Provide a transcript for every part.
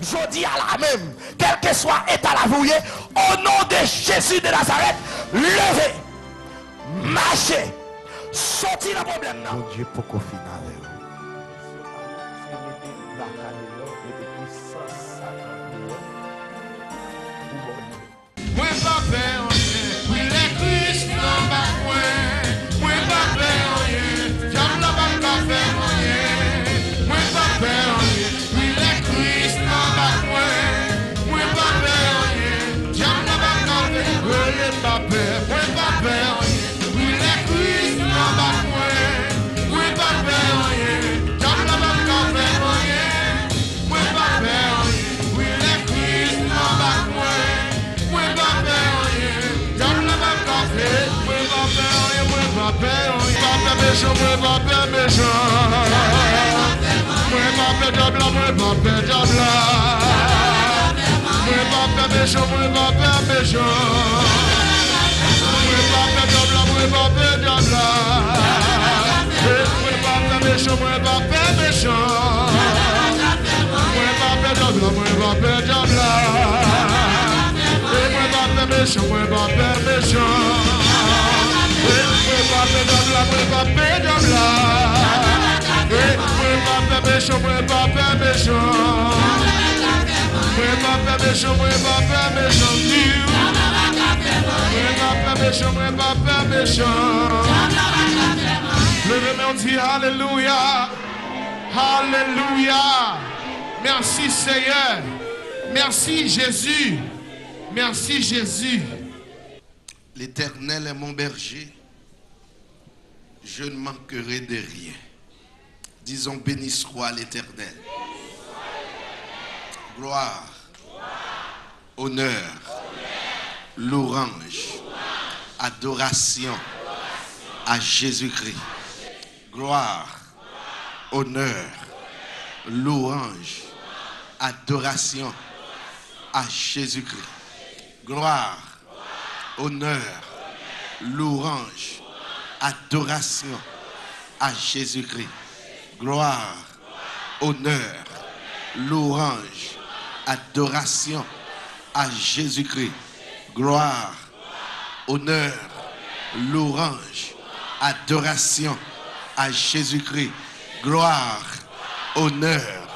Je dis à la même, quel que soit état la vouillée, au nom de Jésus de Nazareth, levez, marchez, sortez le problème. Bon Dieu, pour qu'on finisse. Moi pas faire rien, oui les Christ n'en va point. Moi pas faire rien, j'aime la balle pas faire rien. Moi pas faire rien, oui les Christ n'en va point. Moi pas faire rien, j'aime la balle pas faire rien. Moi pas faire rien, oui les Christ n'en va point. Moi pas faire rien, j'aime la balle pas faire rien. Moi pas faire rien, oui les Christ n'en va point. Alléluia, alléluia. Merci Seigneur, merci Jésus, merci Jésus. L'Éternel est mon berger, je ne manquerai de rien. Disons, béni soit l'Éternel. Gloire, honneur, louange, adoration à Jésus-Christ. Gloire, honneur, louange, adoration à Jésus-Christ. Gloire, honneur, louange, adoration à Jésus-Christ. Gloire, honneur, louange, adoration à Jésus-Christ. Gloire, honneur, louange, adoration à Jésus-Christ. Gloire, honneur,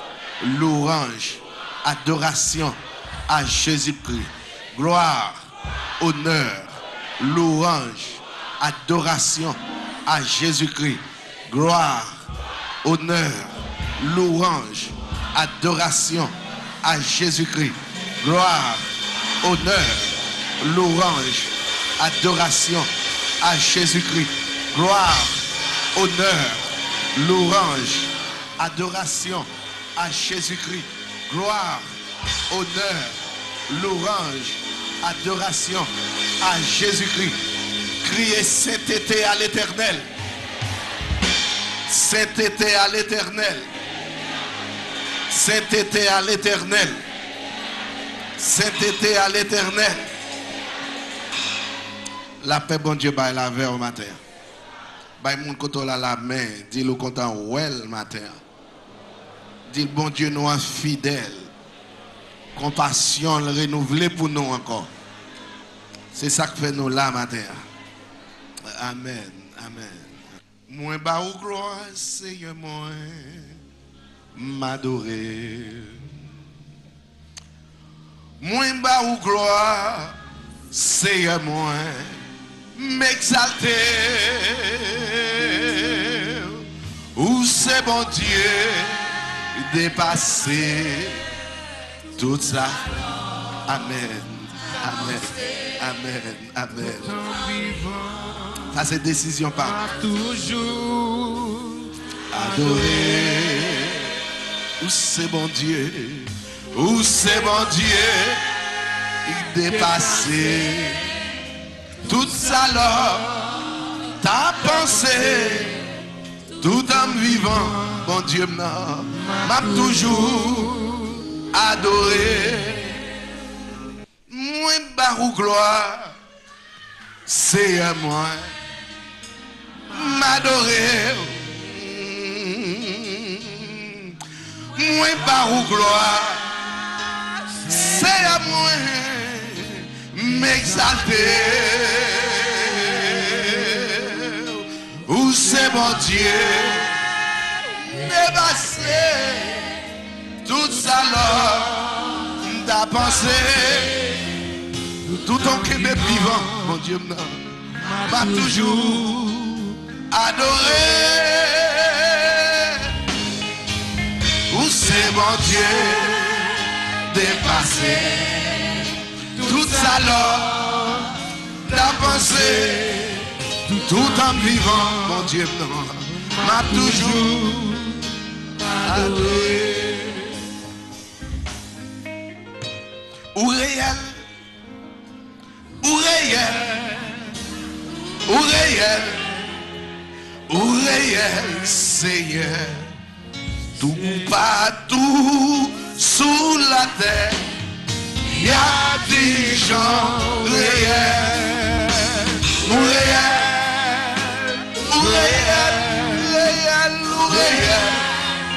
louange, adoration à Jésus-Christ. Gloire, honneur, louange, adoration à Jésus-Christ. Gloire, honneur, louange, adoration à Jésus-Christ. Gloire, honneur, louange, adoration à Jésus-Christ. Gloire, honneur, louange, adoration à Jésus-Christ. Gloire, honneur, louange, adoration à Jésus-Christ. Criez cet été à l'Éternel. Cet été à l'Éternel. Cet été à l'Éternel. Cet été à l'Éternel. La paix, bon Dieu, by la veille au matin. By mon côté la main, dis-le content, well matin. Dis bon Dieu, nous sommes fidèles. Compassion renouvelée pour nous encore. C'est ça que fait nous là matin. Amen. Amen. Moi, bah ou gloire, Seigneur, moi, m'adorer. Moi, bah ou gloire, Seigneur, moi, m'exalter. Où c'est bon Dieu, dépasser tout ça. Amen. Amen. Amen. Amen. Ça c'est décision par Toujours adorer. Où c'est bon Dieu, où c'est bon Dieu, il dépasser tout ça là, ta pensée, tout en vivant, bon Dieu m'a toujours adoré. Moi barou gloire, c'est à moi m'adorer. Moi barou gloire, moi m'exalter. Où c'est mon Dieu dépasser tout ça là t'as pensé tout ton Québec vivant mon Dieu m'a toujours adoré. Où c'est mon Dieu dépasser tout ça là t'as pensé tout en vivant, mon Dieu, m'a toujours adoré. Ou réel, ou réel, ou réel, ou réel, Seigneur, tout partout sous la terre, y a des gens réels, ou réel.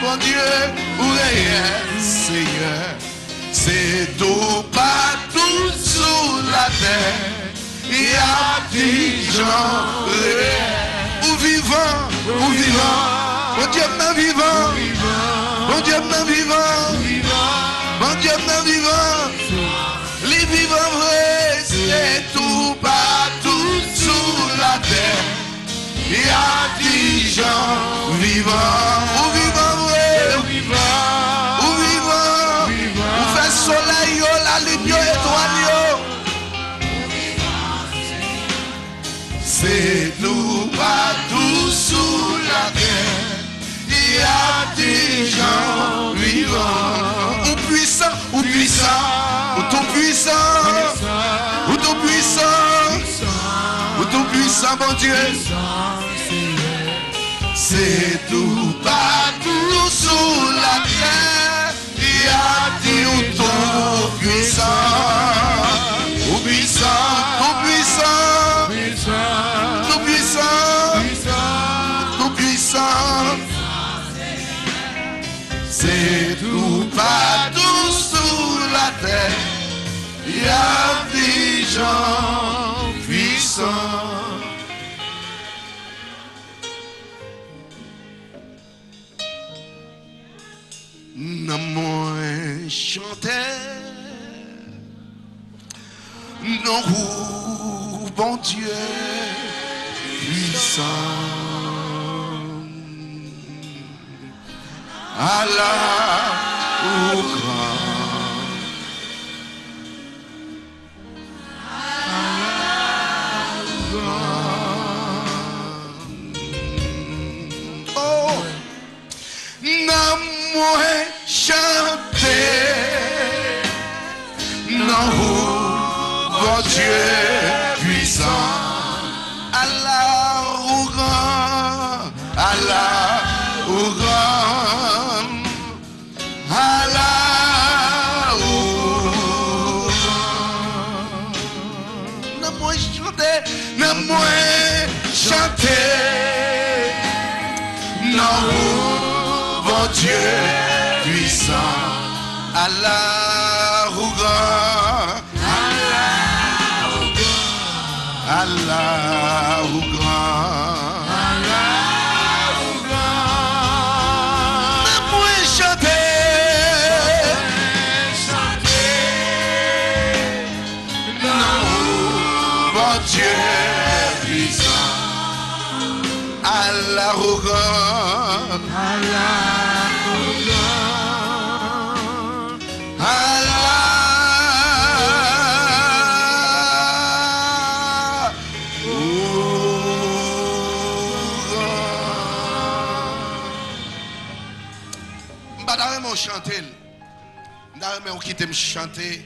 Mon Dieu, où est Seigneur, c'est tout partout sous la terre, il y a des gens réels, ou vivants, mon Dieu m'en vivant, mon Dieu m'en vivant, mon Dieu m'en vivant, les vivants vrais, c'est tout partout sous la terre. Il y a des gens vivants, ou vivants, ou vivants, ou fait soleil, la ligne étoile, c'est tout partout sous la terre. Il y a des gens vivants, ou puissants, ou tout puissant, ou tout puissant, mon Dieu. C'est tout partout sous la terre, il y a des tout puissants, tout puissant, tout puissant. C'est tout partout sous la terre, il y a des gens puissants. Non moins chanter, non bon Dieu puissant, Allah au grand, oh, non moins chanter, non, bon Dieu puissant, Allah au grand, Allah au grand, Allah au grand. Non moins chanter, non moins chanter, non, bon Dieu puissant, Allah au grand, Allah au grand, moi chanter, non, bon Dieu puissant, Allah au grand, chanter, on quitte me chanter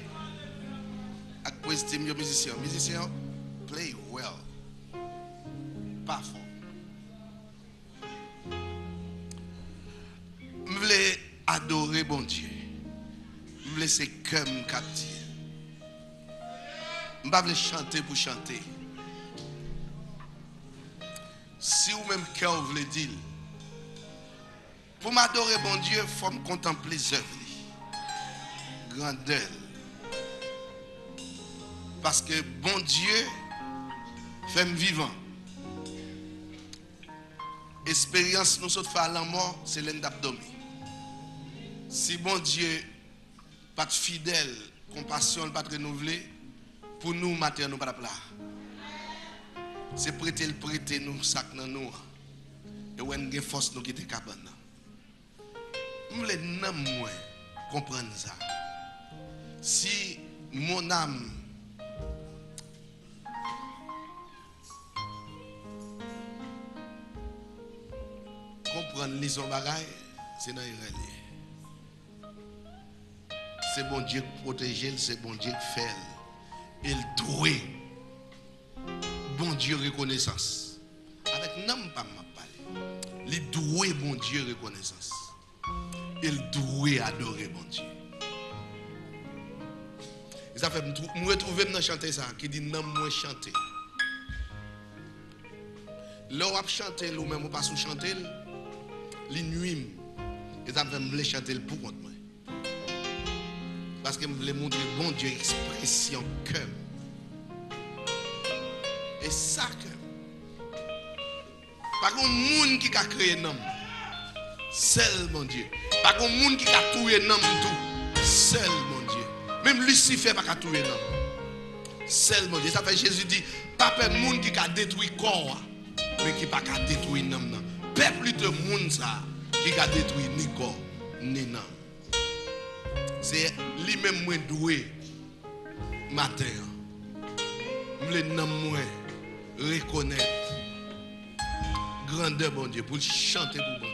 avec poésie musicien play well, pas fort. Je voulais adorer bon Dieu, je voulais c'est comme captif. Je ne voulais chanter pour chanter. Si vous même cœur vous voulez dire. Pour m'adorer, bon Dieu, il faut me contempler les œuvres, grandeur, Parce que bon Dieu fait vivant. Expérience nous sommes fait à la mort, c'est l'endabdomi. Si bon Dieu pas fidèle, compassion pas renouvelée, pour nous matin nous pas là. C'est prêter nous sac dans nous. Et où une force nous quitter cabane. Nous les noms comprendre ça. Si mon âme comprendre les bagaille, c'est dans les. C'est bon Dieu qui protège, c'est bon Dieu qui fait. Il doit. Bon Dieu reconnaissance. Avec nom pas m'a parler. Il doit bon Dieu reconnaissance. Il doit adorer bon Dieu. Et ça fait me retrouver dans chanter ça qui dit non moi chanter. Là on chanter ou même ou pas sous chanter les nuit et ça fait me chanter pour contre moi. Parce que me voulais montrer bon Dieu expression cœur. Et ça que pas un monde qui a créé nom. Seul mon Dieu. Pas un monde qui a tué nom tout. Seul mon Dieu. Même Lucifer n'a pas tué nom. Seul mon Dieu. Ça fait Jésus dit pas un monde qui a détruit corps mais qui pas a détruit nom. Peuple de monde ça qui a détruit ni corps ni nom. C'est lui-même moins doué matin. Le nom moins reconnaître grandeur bon Dieu pour chanter pour bon Dieu.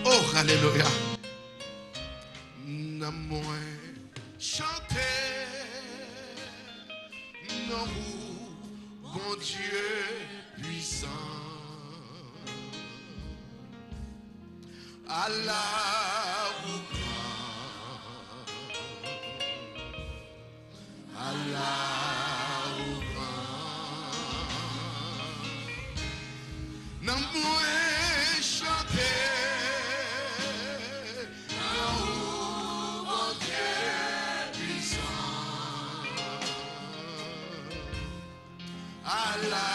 Oh alléluia. N'a moins chanter non bon Dieu puissant. Allah vous grand. Allah vous grand. Non moins chanter. Non bon Dieu puissant. Allah.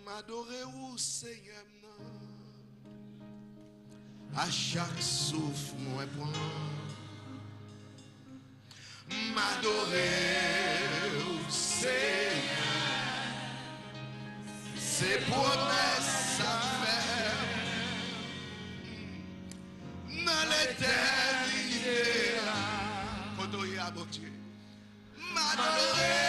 M'adorer au Seigneur à chaque souffle moi point. M'adorer au Seigneur, c'est promesses à faire dans l'éternité. Quand on y a bon Dieu, m'adorer.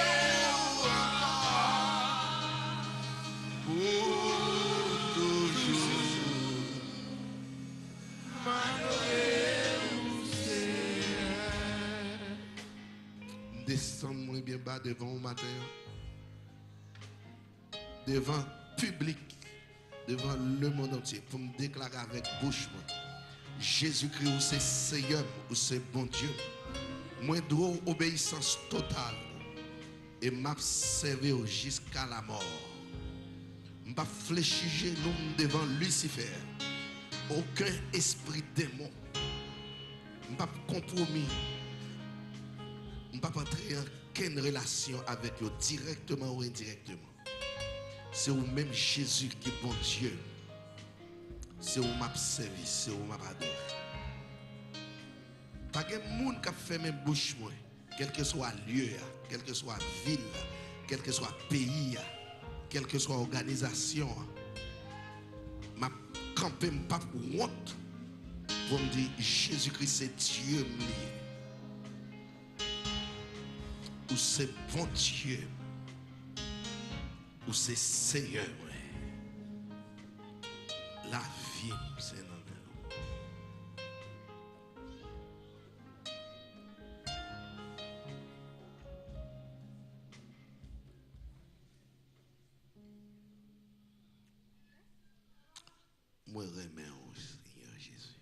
Descends-moi bien bas devant au matin, devant public, devant le monde entier, pour me déclarer avec bouche, Jésus-Christ, c'est Seigneur, ou c'est bon Dieu. Moi, dois obéissance totale et m'a servi jusqu'à la mort. Je ne vais pas fléchir l'homme devant Lucifer. Aucun esprit démon. Je ne vais pas compromis. Je ne vais pas entrer en aucune relation avec eux, directement ou indirectement. C'est au même Jésus qui est bon Dieu. C'est où m'a servi, c'est où m'a adoré. Pas de monde qui a fait même bouche moi, quel que soit lieu, quel que soit ville, quel que soit pays, quelle que soit organisation. M'a campé pas pour honte pour me dire Jésus-Christ c'est Dieu ou c'est bon Dieu ou c'est Seigneur. La vie c'est dans moi remets au Seigneur Jésus.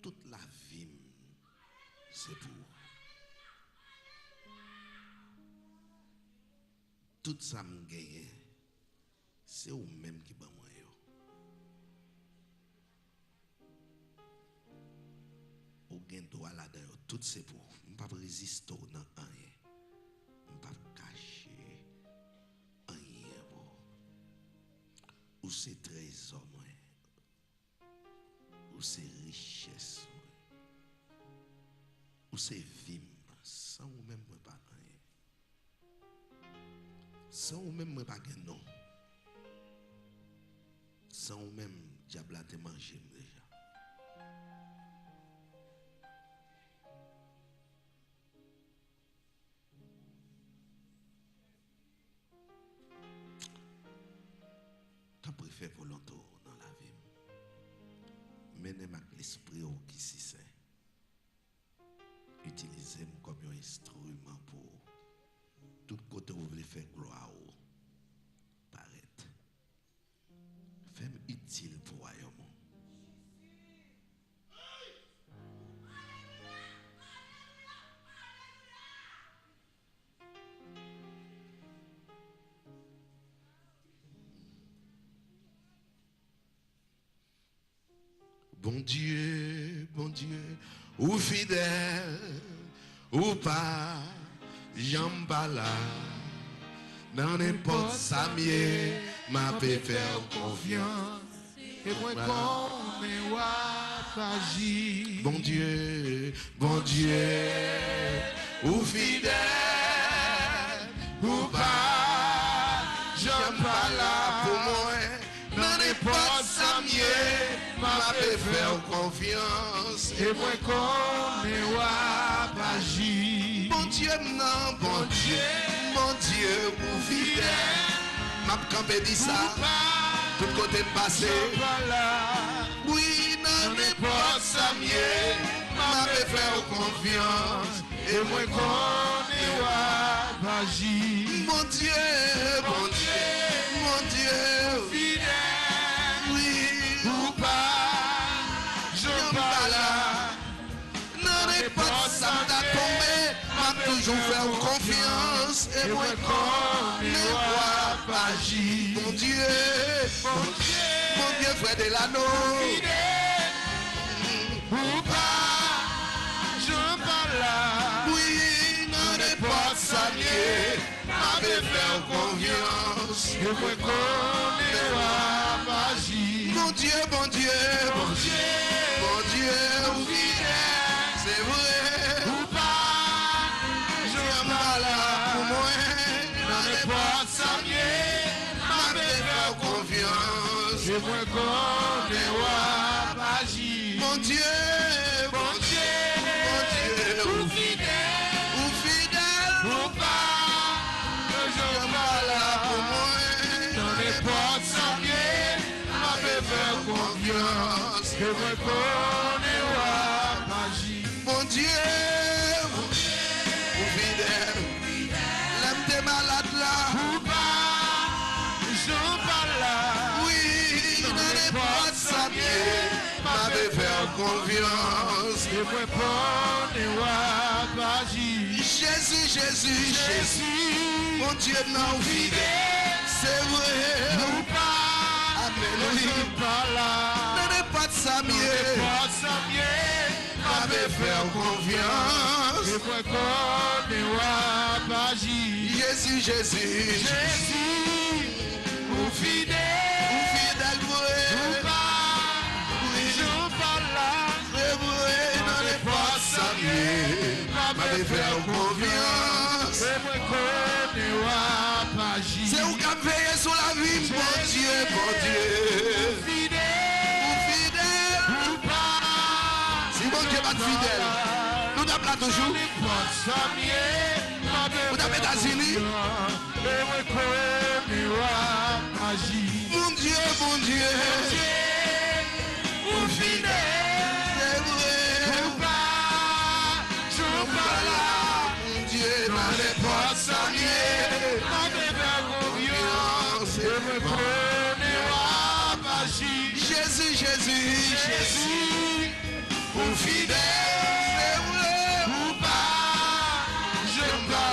Toute la vie, c'est pour. Tout ça me gagne, c'est vous-même qui bat moi. Ou gain droit là-dedans, tout c'est pour. Je ne peux pas résister dans rien. Je ne peux pas cacher rien. Ou c'est trésor, ou c'est richesse, ou c'est vie. Sans vous-même, je ne peux pas rien. Sans vous-même, je ne peux pas gagner non. Sans vous-même, diable a te mangé déjà. Fait volontaire dans la vie. Menez-moi l'esprit qui s'y sait. Utilisez-moi comme un instrument pour tout côté où vous voulez faire gloire. Paraître. Faites-moi utile pour royaume. Bon Dieu, ou fidèle, ou pas, j'en pas là. Dans n'importe ça, m'a fait faire confiance. Et moi, comme pas agir. Bon Dieu, ou fidèle, ou pas, j'en pas là pour moi. Dans n'importe ça, m'a fait faire confiance. Et moi, comme pas agir. Bon Dieu, non, bon Dieu, ou fidèle. M'a campé dit ça, tout côté passé. Oui, non, n'importe ça, m'a fait faire confiance. Et moi, comme pas agir. Mon Dieu, Fidèle. oui, Ou pas, je pas là. non, n'importe ça, m'a tombé, m'a toujours fait confiance. Et moi, comme ne vois pas agir. Mon Dieu, frère de l'anneau. Ou pas, je pas là. Oui, non, n'importe ça, m'avait fait confiance. Et moi, comme pas agir. Mon Dieu, oui, c'est vrai. Ou pas, je pas là. Pour moi, non, N'importe ça, m'avait fait confiance. et moi, comme pas agir. Mon Dieu, ou fidèle. ou fidèle, Ou pas, je pas là. pour moi, Dans les portes sans pied, m'a fait faire confiance. Et moi, connais pas agir. mon Dieu, ou fidèle, l'aime des malades là. Ou pas, je pas là. Oui, dans les portes sa m'avait fait confiance. Et moi, connais pas agir. Jésus, mon Dieu, non, fidèle, c'est vrai. Ou pas, Amen, je pas là. dans les portes sa Portes sans pied, m'avait fait confiance. et moi, connais pas agir. Jésus, Jésus, ou fidèle. fidèle, vrai, Je parle là, c'est vrai, dans les portes sa m'avait fait confiance. et moi connais pas agir. C'est où qu'a veillé sur la vie, mon Dieu, Fidèle ou fidèle. ou pas, Si bon Dieu va être fidèle, nous t'appelons là toujours. Vous avez États-Unis? Et moi connais pas agir. Mon Dieu, Ou fidèle c'est vrai. ou pas, je parle là. Mon Dieu, dans les portes sa M'avait me connais pas agir. Jésus, Jésus, Jésus, pour fidèle, Ou pas, je m'en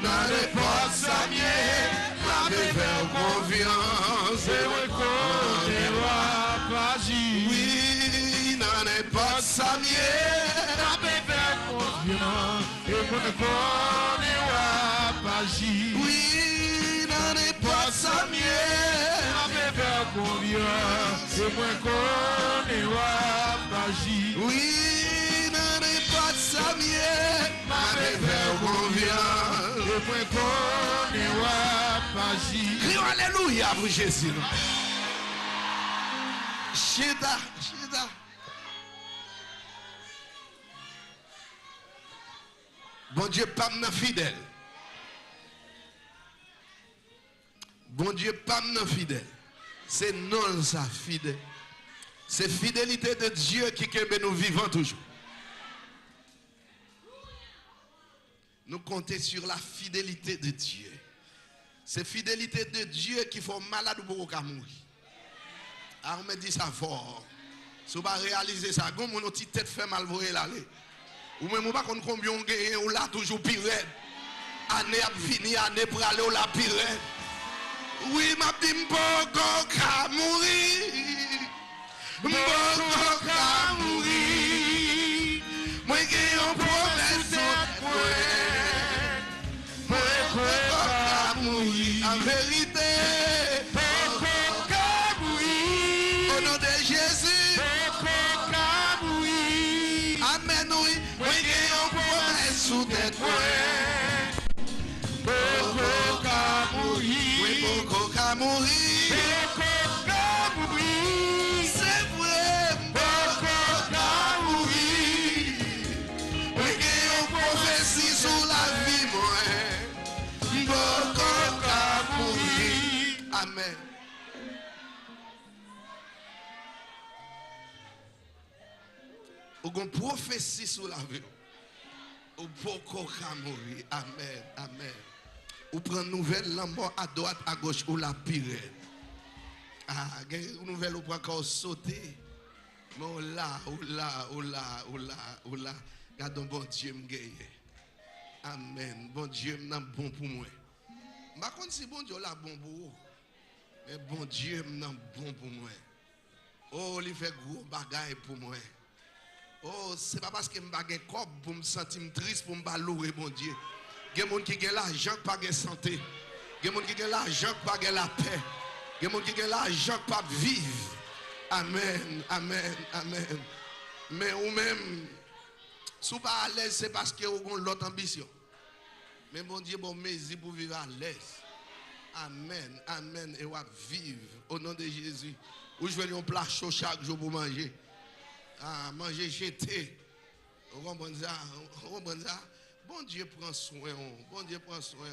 dans les portes sa mienne, m'a fait faire confiance. et me connais pas agir. Oui, dans n'importe sa mienne, M'a fait faire confiance, et me connais pas agir. oui, dans n'importe sa mienne, M'a fait faire confiance, et me connais pas agir. oui, dans n'importe sa mienne, m'a fait faire confiance. Et me connais pas agir. Crions alléluia pour Jésus. Chita, chita. Bon Dieu, pas m'en fidèle. Bon Dieu, pas m'en fidèle. C'est non ça, fidèle. C'est fidélité de Dieu qui que nous vivons toujours. Nous comptons sur la fidélité de Dieu. C'est fidélité de Dieu qui fait malade pour mourir. Alors, on me dit ça fort. Si vous ne réaliser ça, comme on a une petite tête fait mal pour aller. Ou même, on ne sait pas combien on gagne, on l'a toujours pire. Année a fini, année pour aller, on l'a pire. Oui, ma dit, m'boko ka mourir. M'boko ka mourir. Moi, j'ai un promesse de m'boko ka mourir. En vérité, au nom de Jésus. Amen, oui. Moi, j'ai un promesse sous tête. Oui, beaucoup qu'à mourir. C'est vrai, beaucoup qu'à mourir. Oui, j'ai une prophétie sur la vie, moi. Beaucoup qu'à mourir. Amen. Ou une prophétie sur la vie. Ou beaucoup qu'à mourir. Amen. Amen. Ou prend nouvelle la mort à droite, à gauche, ou la pire. Ah, une nouvelle ou prend encore sauter. Mais ou là. Gardons bon Dieu me gagne. Amen. Bon Dieu me bon pour moi. Par contre, si bon Dieu là bon pour vous. Mais bon Dieu me bon pour moi. Oh, il fait gros bagaille pour moi. Oh, c'est pas parce que je n'ai pas corps pour me sentir triste, pour me louer, bon Dieu. Il y a des gens qui ont l'argent, pas de santé. Il y a des gens qui ont l'argent, pas de la paix. Il y a des gens qui ont l'argent, pas de vivre. Amen, amen, amen. Mais ou même, si vous n'êtes pas à l'aise, c'est parce que vous avez l'autre ambition. Mais bon Dieu, bon mesure pour vivre à l'aise. Amen, amen. Et on va vivre au nom de Jésus. Où je vais un plat chaud chaque jour pour manger. Ah, manger jeté. Vous comprenez ça? Vous comprenez ça? Bon Dieu prend soin. Bon Dieu prend soin.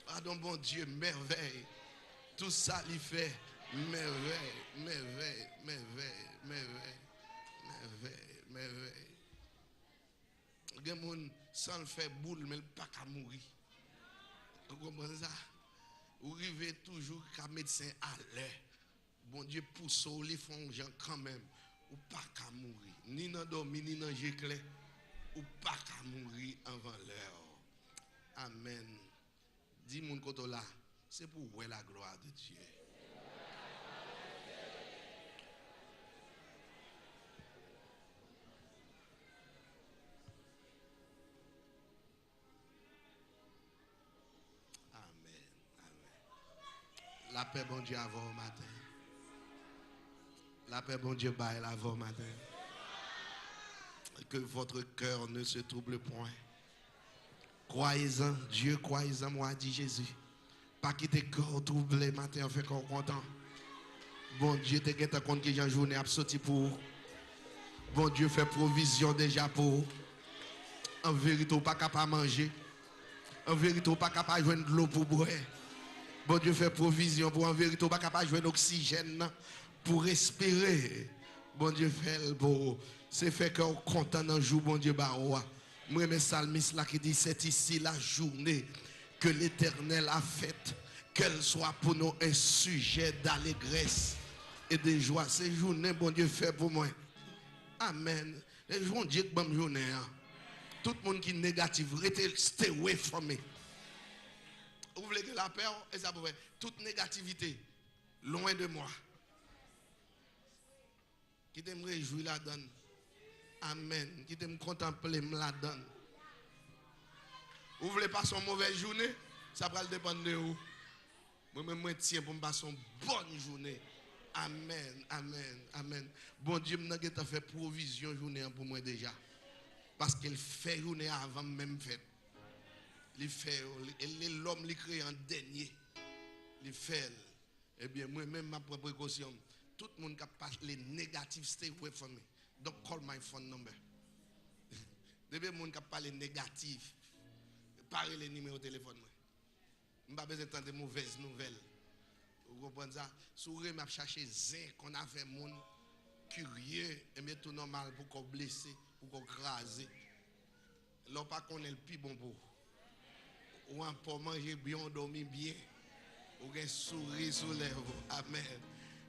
Ah donc bon Dieu, merveille. Tout ça, il fait merveille, merveille, merveille, merveille, merveille, merveille. Il y a des gens sans le faire boule, mais il pas qu'à mourir. Vous comprenez ça? Vous arrivez toujours qu'à médecin à l'air. Bon Dieu pousse au lit, font gens quand même. Ou pas qu'à mourir. Ni dans dormir, ni dans géclé. Ou pas qu'à mourir avant l'heure. Amen. Dis mon côté là, c'est pour voir la gloire de Dieu. Amen. Amen. La paix, bon Dieu, avant au matin. La paix, bon Dieu, baille avant au matin. Que votre cœur ne se trouble point. Croyez-en, Dieu, croyez-en, moi, dit Jésus. Pas quitter corps troublé matin, fait corps content. Bon Dieu, te guette compte que j'ai une journée à sortir pour. Bon Dieu, fait provision déjà pour. En vérité, pas capable de manger. En vérité, pas capable de joindre de l'eau pour boire. Bon Dieu, fait provision pour en vérité, pas capable de joindre l'oxygène pour respirer. Bon Dieu, fait pour. C'est fait qu'on content dans le jour, bon Dieu, bah, moi, mes salmistes là qui dit c'est ici la journée que l'Éternel a faite qu'elle soit pour nous un sujet d'allégresse et de joie. Ces journées, bon Dieu, fait pour moi. Amen. Et je vous dis que bonne journée. Tout le monde qui est négatif, stay away from me. Vous voulez que la peur, et ça peut faire toute négativité, loin de moi. Qui t'aime réjouir la donne. Amen. Qui t'aime contempler la donne. Vous voulez passer une mauvaise journée? Ça va dépendre de vous. Moi-même, je tiens pour me passer une bonne journée. Amen, amen, amen. Bon Dieu, je fait provision journée pour moi déjà. Parce qu'il fait journée avant même fait. Il fait, l'homme il crée en dernier. Il fait. Eh bien, moi-même, ma propre précaution. Tout le monde qui passe les négatifs, stay away from me. Don't call my phone number. Depuis le monde qui parle les négatifs, parlez les numéros de téléphone. Je n'ai pas besoin d'entendre de mauvaises nouvelles. Vous comprenez ça? Si vous avez cherché zin qu'on a fait monde curieux, et bien tout normal pour qu'on blesse, pour qu'on crase. Là, pas qu'on est le plus bon pour. Ou un pour manger bien, dormir bien. Ou un sourire sur les lèvres. Amen.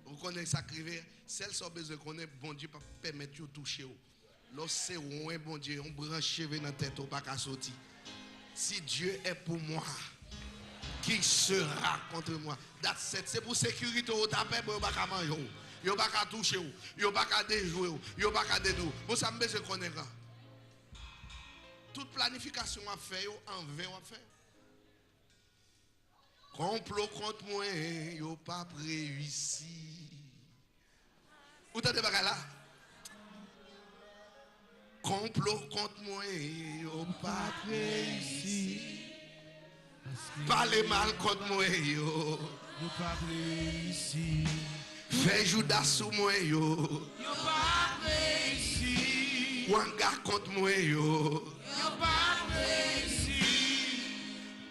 Vous connaissez ça crier, celles qui ont besoin qu'on ait bon Dieu pour permettre de toucher. Lorsque c'est un bon Dieu, on branche dans la tête, on ne peut pas sortir. Si Dieu est pour moi, qui sera contre moi? C'est pour sécurité, on tape, on ne peut pas manger, on ne peut pas toucher, on ne peut pas déjouer, on ne peut pas dédouer. Vous savez besoin qu'on ait. Toute planification à faire, en vain à faire. Complot contre moi, yo pas réussi. Vous entendez pas là? Complot contre moi, yo pas réussi. Parlez mal contre moi, yo pas réussi. Fais Judas sous moi, yo Pas réussi. Wanga contre moi, yo Pas réussi.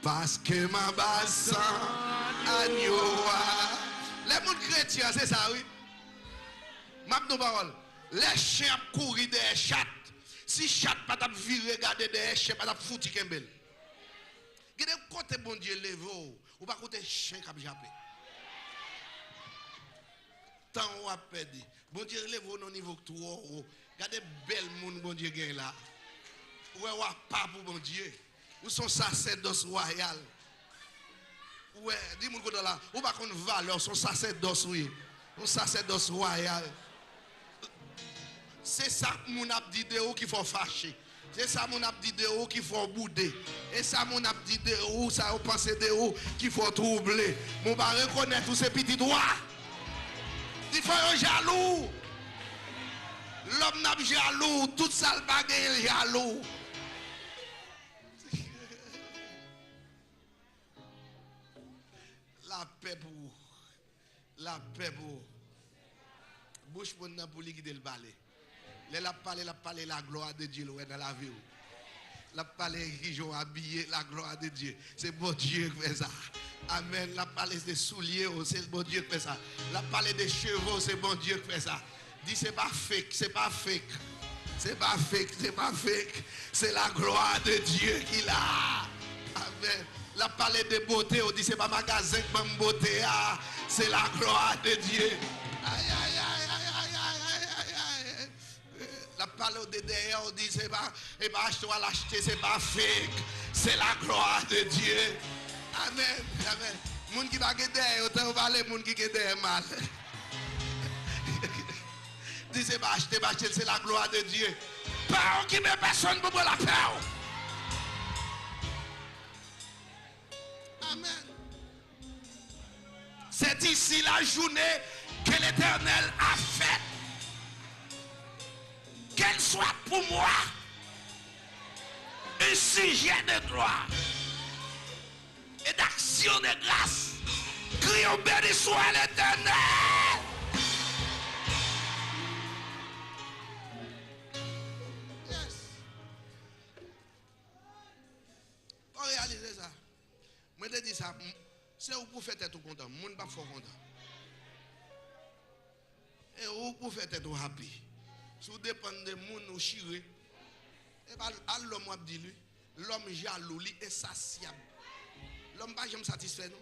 parce que ma base agnoa. Les mondes chrétiens, c'est ça, oui. M'abdou parole. Les chiens courent des chats. Si chat pas t'a viré, regarder des chiens, pas t'a foutu kembel. Gade côté bon Dieu levé ou pas côté chien qui a jappé. Tant on a perdu. Bon Dieu levé au niveau 3. Gade belle monde bon Dieu gagne là. Ouais, pas pour bon Dieu. Ou son sacerdoce royal. Ouais, dis-moi que là, ou pas qu'on valeur son sacerdoce oui. Un sacerdoce royal. C'est ça que mon a dit de ou qu'il faut fâcher. C'est ça mon a dit de ou qu'il faut bouder. Et ça mon a dit de ou ça pense de ou qu'il faut troubler. Mon pas reconnaître tous ces petits droits. Il faut être jaloux. L'homme n'a pas jaloux, tout ça le bagage jaloux. La paix pour vous. La paix pour vous. Bouche pour nous pour guider le balai. La parler la gloire de Dieu dans la vie. La parler qui ont habillé la gloire de Dieu. C'est bon Dieu qui fait ça. Amen. La parler des souliers, c'est bon Dieu qui fait ça. La parler des chevaux, c'est bon Dieu qui fait ça. Dis c'est pas fake, c'est pas fake. C'est pas fake, c'est pas fake. C'est la gloire de Dieu qui l'a. Amen. La parler de beauté, on dit c'est pas magasin qui m'a beauté, c'est la gloire de Dieu. Aïe aïe aïe aïe aïe aïe aïe aïe. La parole de derrière, on dit c'est pas, et pas acheter à l'acheter, c'est pas fake, c'est la gloire de Dieu. Amen, amen. Moun qui va derrière, autant parler moun qui derrière mal. Dis c'est pas acheter, c'est la gloire de Dieu. Pas qui met personne pour la paix. Amen. C'est ici la journée que l'Éternel a faite. Qu'elle soit pour moi un sujet de gloire et d'action de grâce. Crions béni soit l'Éternel. Yes. On réalise ça. Moi je dis ça. C'est où pour faire être content. Moi pas fort content. Et où pour faire être happy. Si vous dépendez de monde ou chiré, et bien l'homme a dit lui, l'homme jaloux, lui insatiable. L'homme pas jamais satisfait non.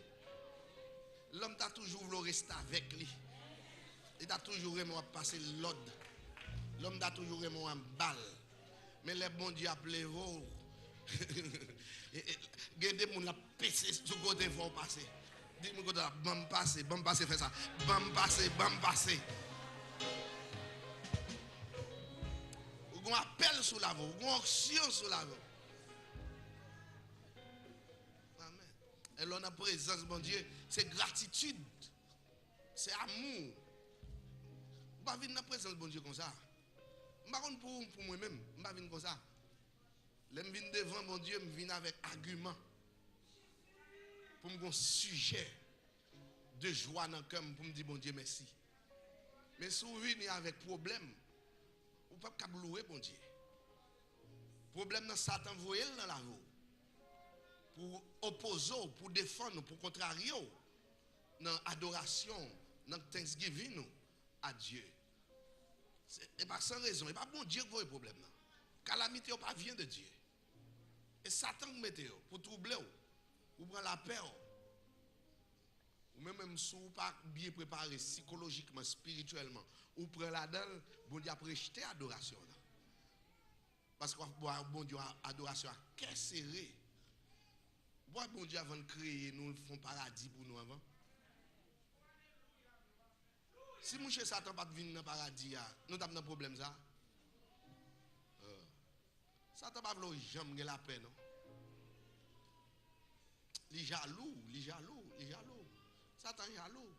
L'homme t'a toujours voulu rester avec lui. Il t'a toujours aimé passer l'ordre. L'homme t'a toujours aimé en balle. Mais les bons dieux appelés vous. Il y a des gens qui ont pété sur le côté, il faut passer. Dis-moi que bam passer, fais ça. Bam passer. Vous avez un appel sur la voie, vous avez une action sur la voie. Amen. Et là, la présence, mon Dieu, c'est gratitude. C'est amour. Vous ne pouvez pas venir dans la présence de mon Dieu comme ça. Je ne sais pas pour moi-même. Je ne peux pas venir comme ça. Je viens devant mon Dieu, je viens avec argument. Pour me un sujet de joie dans le cœur, pour me dire, mon Dieu, merci. Mais si vous venez avec problème, vous ne pouvez pas louer, mon Dieu. Problème dans Satan, vous voyez dans la vie. Pour opposer, pour défendre, pour contrarier, dans l'adoration, dans le Thanksgiving à Dieu. Et pas sans raison, et pas bon Dieu qui voit le problème. Calamité pas vient de Dieu. Et Satan vous mettez pour troubler, ou prendre la peur. Ou même si vous pas bien préparé psychologiquement, spirituellement, ou prend la dalle, bon Dieu a rejeté l'adoration. Parce que bon Dieu adoration à cœur serré. Bon Dieu avant de créer, nous font paradis pour nous avant. Si mon cher Satan pas venir dans le paradis, nous avons un problème ça. Satan pas vouloir jamais la paix non. Les jaloux. Satan jaloux.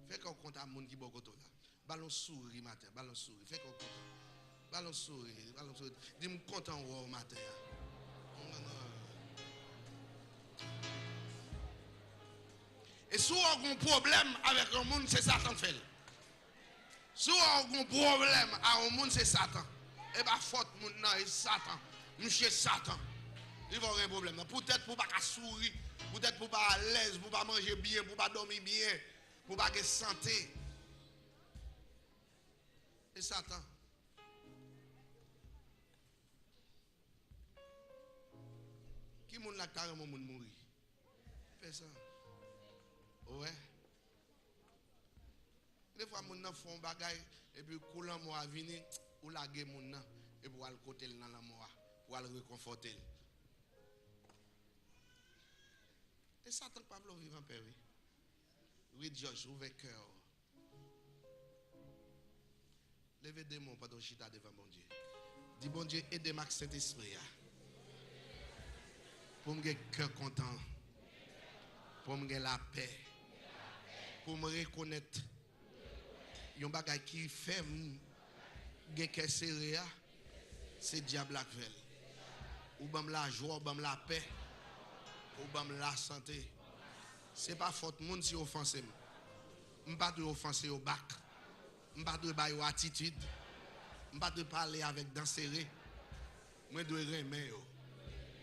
Fait qu'on compte à monde qui bon côté là. Ballon souris matin, ballon souris. Fait qu'on compte. Ballon souris. Dis-moi content au matin. Et si vous avez un problème avec un monde, c'est Satan fait. Si vous avez un problème avec un monde, c'est Satan. Et bien, faute, c'est Satan. Monsieur Satan. Il va avoir un problème. Peut-être pour ne pas sourire, peut-être pour ne pas à l'aise, pour ne pas manger bien, pour ne pas dormir bien, pour ne pas avoir santé. Et Satan. Qui est-ce qui carrément mourir? Personne. Ouais. Des fois, les gens font des bagailles et puis, coulant moi venir ou laguer mon nom et pour aller côté dans la mort, pour aller réconforter. Et Satan pas vouloir vivre en paix. Oui, George, ouvrez cœur. Levez des mots pendant chita devant mon Dieu. Dis bon Dieu, aidez-moi avec Saint-Esprit. Pour me avoir cœur content. Pour me avoir la paix. Pour me reconnaître. Il y a un bagage qui fait que cœur serré, c'est diable qui fait. Ou bam la joie, ou bam la paix, ou bam la santé. C'est pas faute monde si offensé. Je ne pas de offenser au bac. Je ne pas de bailler attitude. Je ne pas de parler avec dents serrées. Je dois remettre.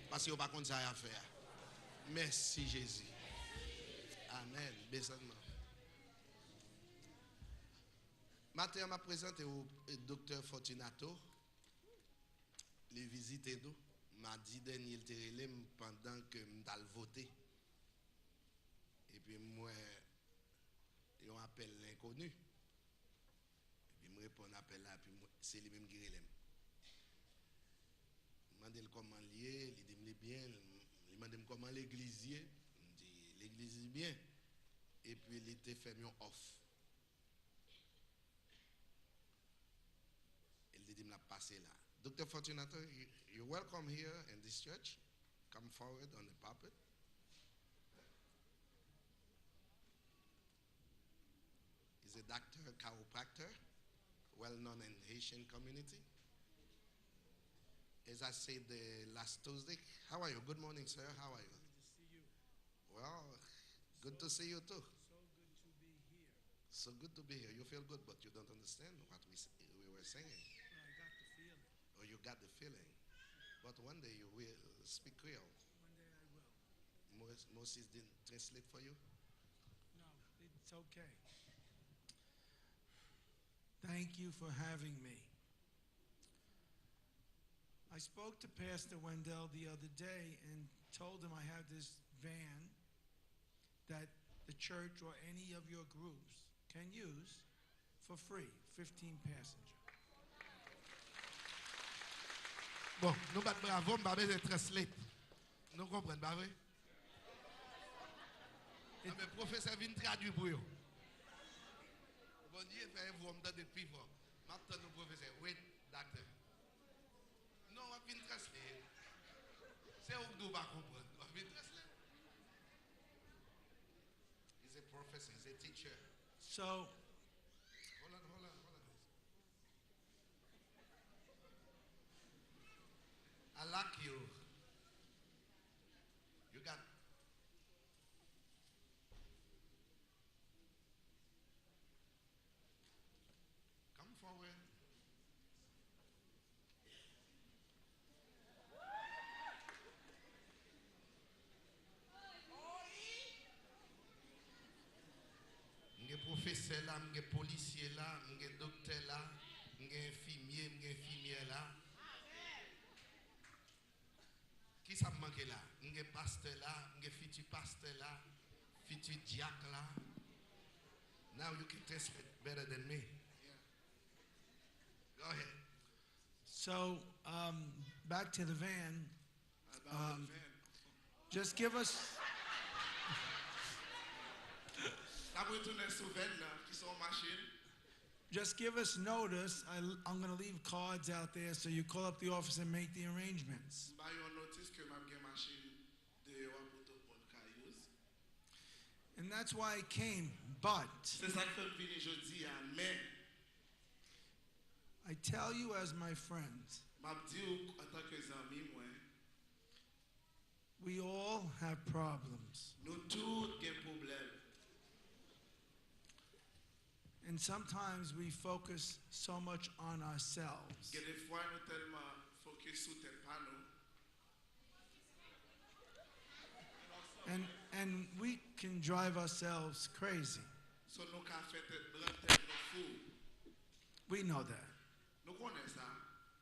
Parce que je ne pas contre ça à faire. Merci Jésus. Amen. Bésannement. Matin, je présenté au docteur Fortunato. Les visites nous. M'a dit dernier pendant que je voté. Et puis moi, ils ont appelé l'inconnu. Et puis je réponds à l'appel là, puis c'est lui-même qui relève. Je me demande comment lier, il dit bien, il me demande comment l'église est. Il dit l'église est bien. Et puis il était fait un off. Il dit me la passer là. Dr. Fortunato, you're welcome here in this church. Come forward on the pulpit. He's a doctor, a chiropractor, well known in the Haitian community. As I said last Tuesday, how are you? Good morning, sir. How are you? Good to see you. Well, good to see you too. So good to be here. So good to be here. You feel good, but you don't understand what we were saying. Well, I got the feeling. Or you got the feeling. But one day you will speak Creole. One day I will. Moses didn't translate for you? No, it's okay. Thank you for having me. I spoke to Pastor Wendell the other day and told him I have this van church or any of your groups can use for free, 15 passenger. Bon, nous battons bravo, nous ne translate. Nous comprenons, pas vrai? Mais le professeur vient traduire pour eux. Bon Dieu, fait un voix depuis fort. Maintenant, le professeur, wait, docteur. Non, on vient translate. C'est où nous ne pas comprendre. On vient translate. He's a professor, he's a teacher. So, Hold on. I like you. You got. Come forward. M'ge professeur là, m'ge policier là, m'ge docteur là, m'ge infirmier là. Qui ça me manque là? M'ge pasteur là, m'ge futur pasteur là, futur diacre là. Now you can translate better than me. Go ahead. so back to the van. Just give us, just give us notice. I'm going to leave cards out there so you call up the office and make the arrangements. And that's why I came. But I tell you as my friends, we all have problems. And sometimes we focus so much on ourselves. And we can drive ourselves crazy. We know that.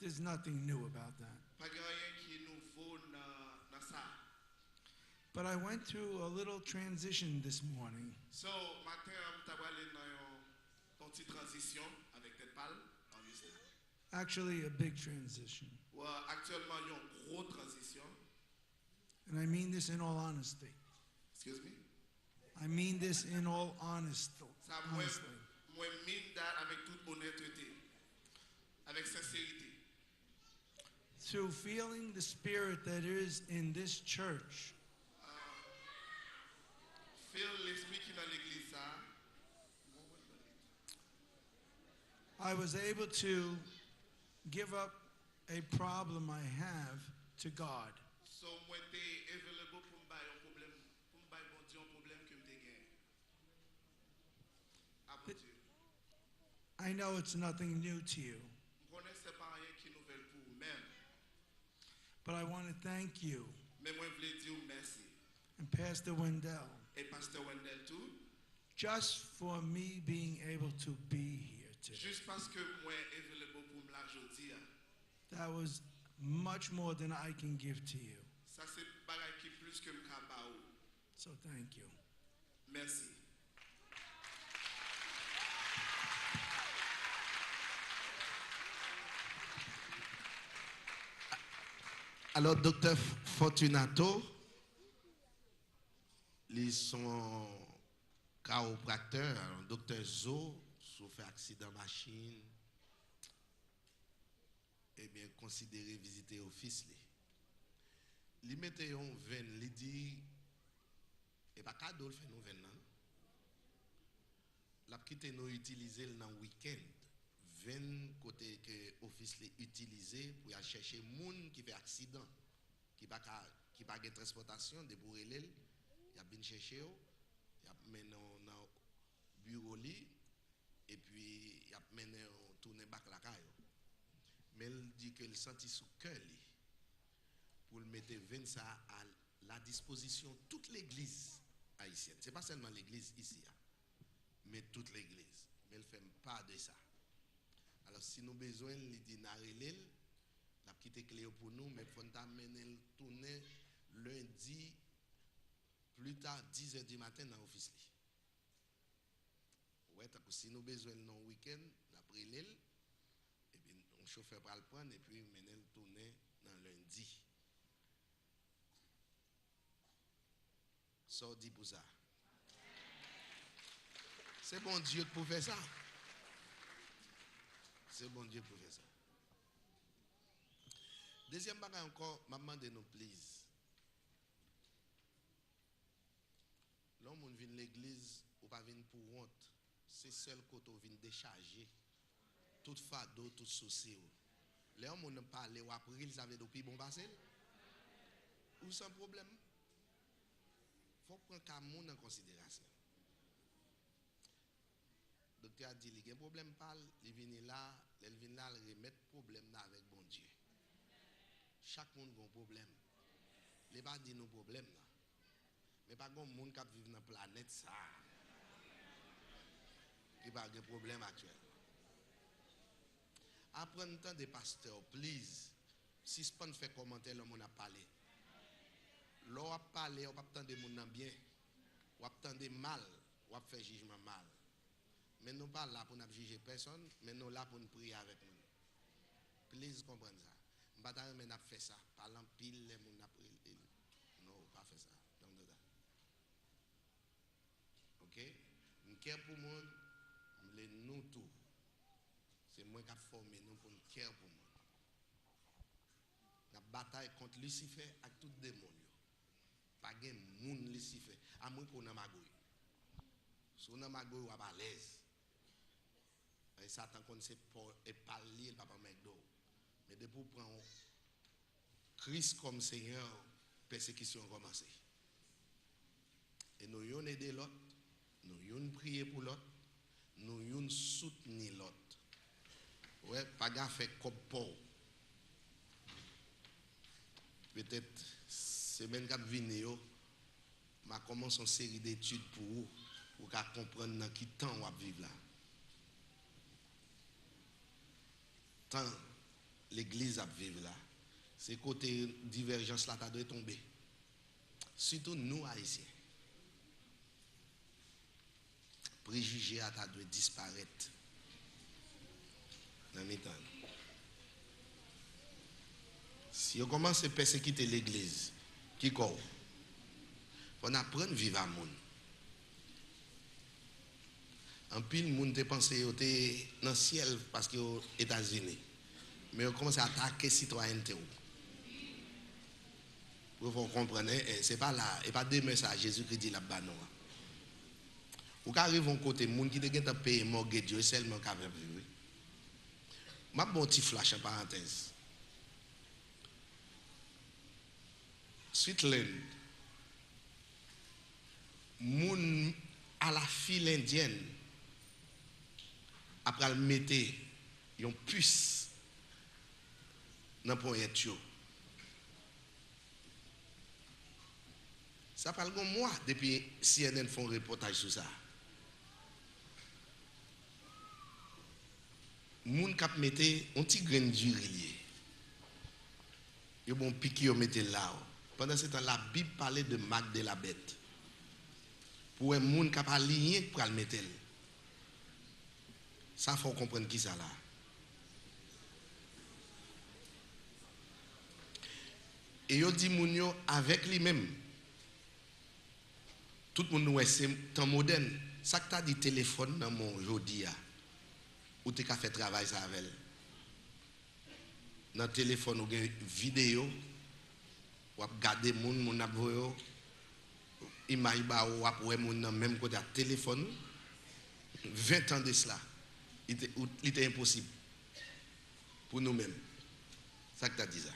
There's nothing new about that. But I went through a little transition this morning. So, matin, je suis allé dans une petite transition avec tête pâle. Actually, a big transition. Actuellement, il y a une grosse transition. And I mean this in all honesty. Excuse me? I mean this in all honesty. Ça, moi, mine avec toute honnêteté, avec sincérité. Through feeling the spirit that is in this church, Feel l'esprit qui est dans l'église ça. I was able to give up a problem I have to God. So, moi, j'étais available pour me bailler un problème, pour me bailler bon Dieu un problème que je gagne. Ah, bon Dieu. I know it's nothing new to you, Je connais c'est pas rien qui est nouvelle pour vous-même. but I want to thank you Mais moi, je voulais dire merci. and Pastor Wendell Et Pasteur Wendell tout. just for me being able to be here today. Juste parce que moi, available pour me la jodi. That was much more than I can give to you. Ça, c'est bagay qui plus que me capable. So thank you. Merci. Alors, docteur Fortunato, ils sont chiropracteurs. Alors, docteur Zo, souffre accident machine, eh bien, considéré visiter office. Li mette yon ven, li dit, et pas cadeau le fait nous ven nan. La quitté nous utiliser dans week-end. 20 côté que office les utilisé pour aller chercher moun qui fait accident, qui pas de transportation de pour elle, il a bien cherché, il a mené dans bureau li et puis il a mené tourner back la caille. Mais il dit que il sentit sous cœur li pour le mettre 20 ça à la disposition de toute l'église haïtienne. C'est pas seulement l'église ici, mais toute l'église. Mais il fait pas de ça. Alors, si nous avons besoin de l'idinarélil, la petite clé pour nous, mais il faut amener le tourner lundi, plus tard, 10h du matin dans l'office. Ouais, si nous avons besoin d'un week-end, après l'île, et puis on chauffeur pour le prendre et puis mener le tourner dans lundi. Ça dit pour ça. C'est bon Dieu pour faire ça. C'est bon Dieu pour faire ça. Deuxième bagage encore, maman de nous please. L'homme vient de l'église ou pas vient pour honte. C'est seul côté où vient décharger tout fardeau, tout souci. Les hommes ne parlent ou après ils avaient depuis bon passé. Ou sans problème. Il faut prendre un monde en considération. Le docteur a dit il y a un problème parle, il vient là, il remettre problème là avec bon Dieu. Chaque monde a un problème. Il n'est pas dit nos problèmes là. Mais pas de monde qui vit dans la planète ça. Qui n'a pas de problème actuel. Apprenez temps des pasteurs, please. Si ce n'est pas fait commentaire, le monde a parlé. L'on a parlé, on ne peut pas attendre des gens bien. On va attendre mal, on va faire jugement mal. Mais nous ne sommes pas là pour nous juger personne, mais nous sommes là pour nous prier avec nous. Please comprendre ça. Je ne vais pas faire ça. Parlant pile, les gens prier. Non, pas faire ça. Donc, ok? Je care pour le monde, je nous tout. C'est moi qui ai formé nous pour nous care pour le monde. La bataille contre Lucifer avec tout démon. Pas de monde Lucifer. À moins qu'on a magouille. Si on a magouille, on va à l'aise. Et Satan qu'on sait pas lire, il va pas mettre d'eau. Mais depuis pour prendre Christ comme Seigneur, persécution a commencé. Et nous avons aidé l'autre, nous avons prié pour l'autre, nous avons soutenu l'autre. Ouais, pas gaffe fait comme Paul. Peut-être semaine qui vient, je commence une série d'études pour vous, pour comprendre dans quel temps on va vivre là. Tant l'église a vivre là, c'est côté divergence là qui doit tomber. Surtout nous haïtiens. Préjugés à doit disparaître dans mes temps. Si on commence à persécuter l'église, qui quoi? On apprend à vivre à monde. En pile, monde te pensé au dans le ciel parce que aux États-Unis. Mais on commence à attaquer les citoyenneté. Vous comprenez, c'est pas là, et pas demain ça, Jésus-Christ dit là-bas non. Ou quand arrive un côté, monde qui te paye mortgage, Dieu seulement qui veut vivre. Ma bon petit flash en parenthèse. Switzerland, moun à la file indienne, après le mettre une puce dans le point. Ça parle comme moi depuis CNN font un reportage sur ça. Moun kap mette un petit grain d'huile. Yo bon piqué yo mette là. Pendant ce temps la Bible parlait de marque de la bête. Pour un moun kap aligné pour le mettre. Ça faut comprendre qui ça là. Et yo dit moun yo avec lui-même. Tout le monde c'est temps moderne. Ça que tu as dit téléphone dans mon jodi a. Ou tu as fait travail ça avec. Dans le téléphone ou une vidéo ou regarder moun ap voyo image ba ou ap wè moun nan même côté téléphone 20 ans de cela. Il était impossible pour nous-mêmes. Ça que tu as dit ça.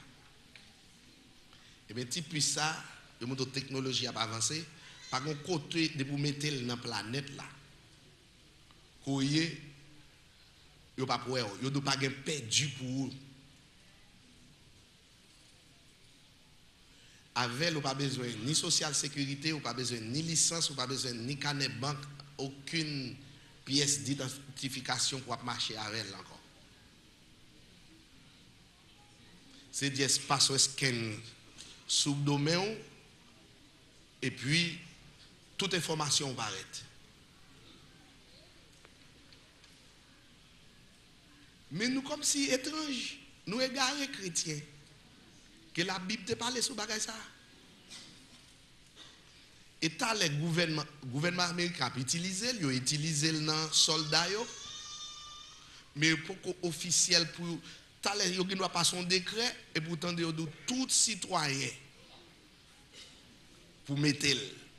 Et bien, depuis ça, la technologie a avancé. Par contre, côté de vous mettre dans la planète là, vous n'avez pas perdu pour vous. Avec, vous pas besoin ni social sécurité, vous pas besoin ni licence, vous pas besoin ni carnet banque, aucune pièce d'identification pour marcher avec elle encore. C'est des espaces scan sous le domaine et puis toute information va arrêter. Mais nous, comme si étranges, nous égarés chrétiens, que la Bible te parle sur bagay ça. Et t'as les gouvernement américain utilisé, ils ont utilisé dans soldats, mais pour officiel pour t'as les ils doit passer un décret et pourtant de tout citoyen pour mettre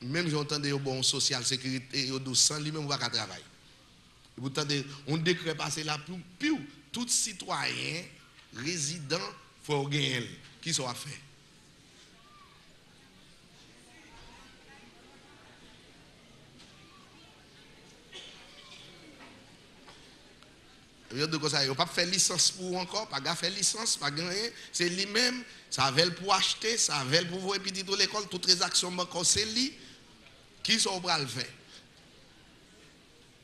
même j'entends de bon social sécurité yo sans lui même va pas travailler. Et pourtant on décret passer là pour tout citoyen résident faut gagner qui soit fait. Il n'a pas fait licence pour encore, pas faire licence, pas gagner. C'est lui-même, ça veut pour acheter, ça veut pour voir petit de l'école, toutes les actions bancaires, c'est lui qui sont prêts à le faire.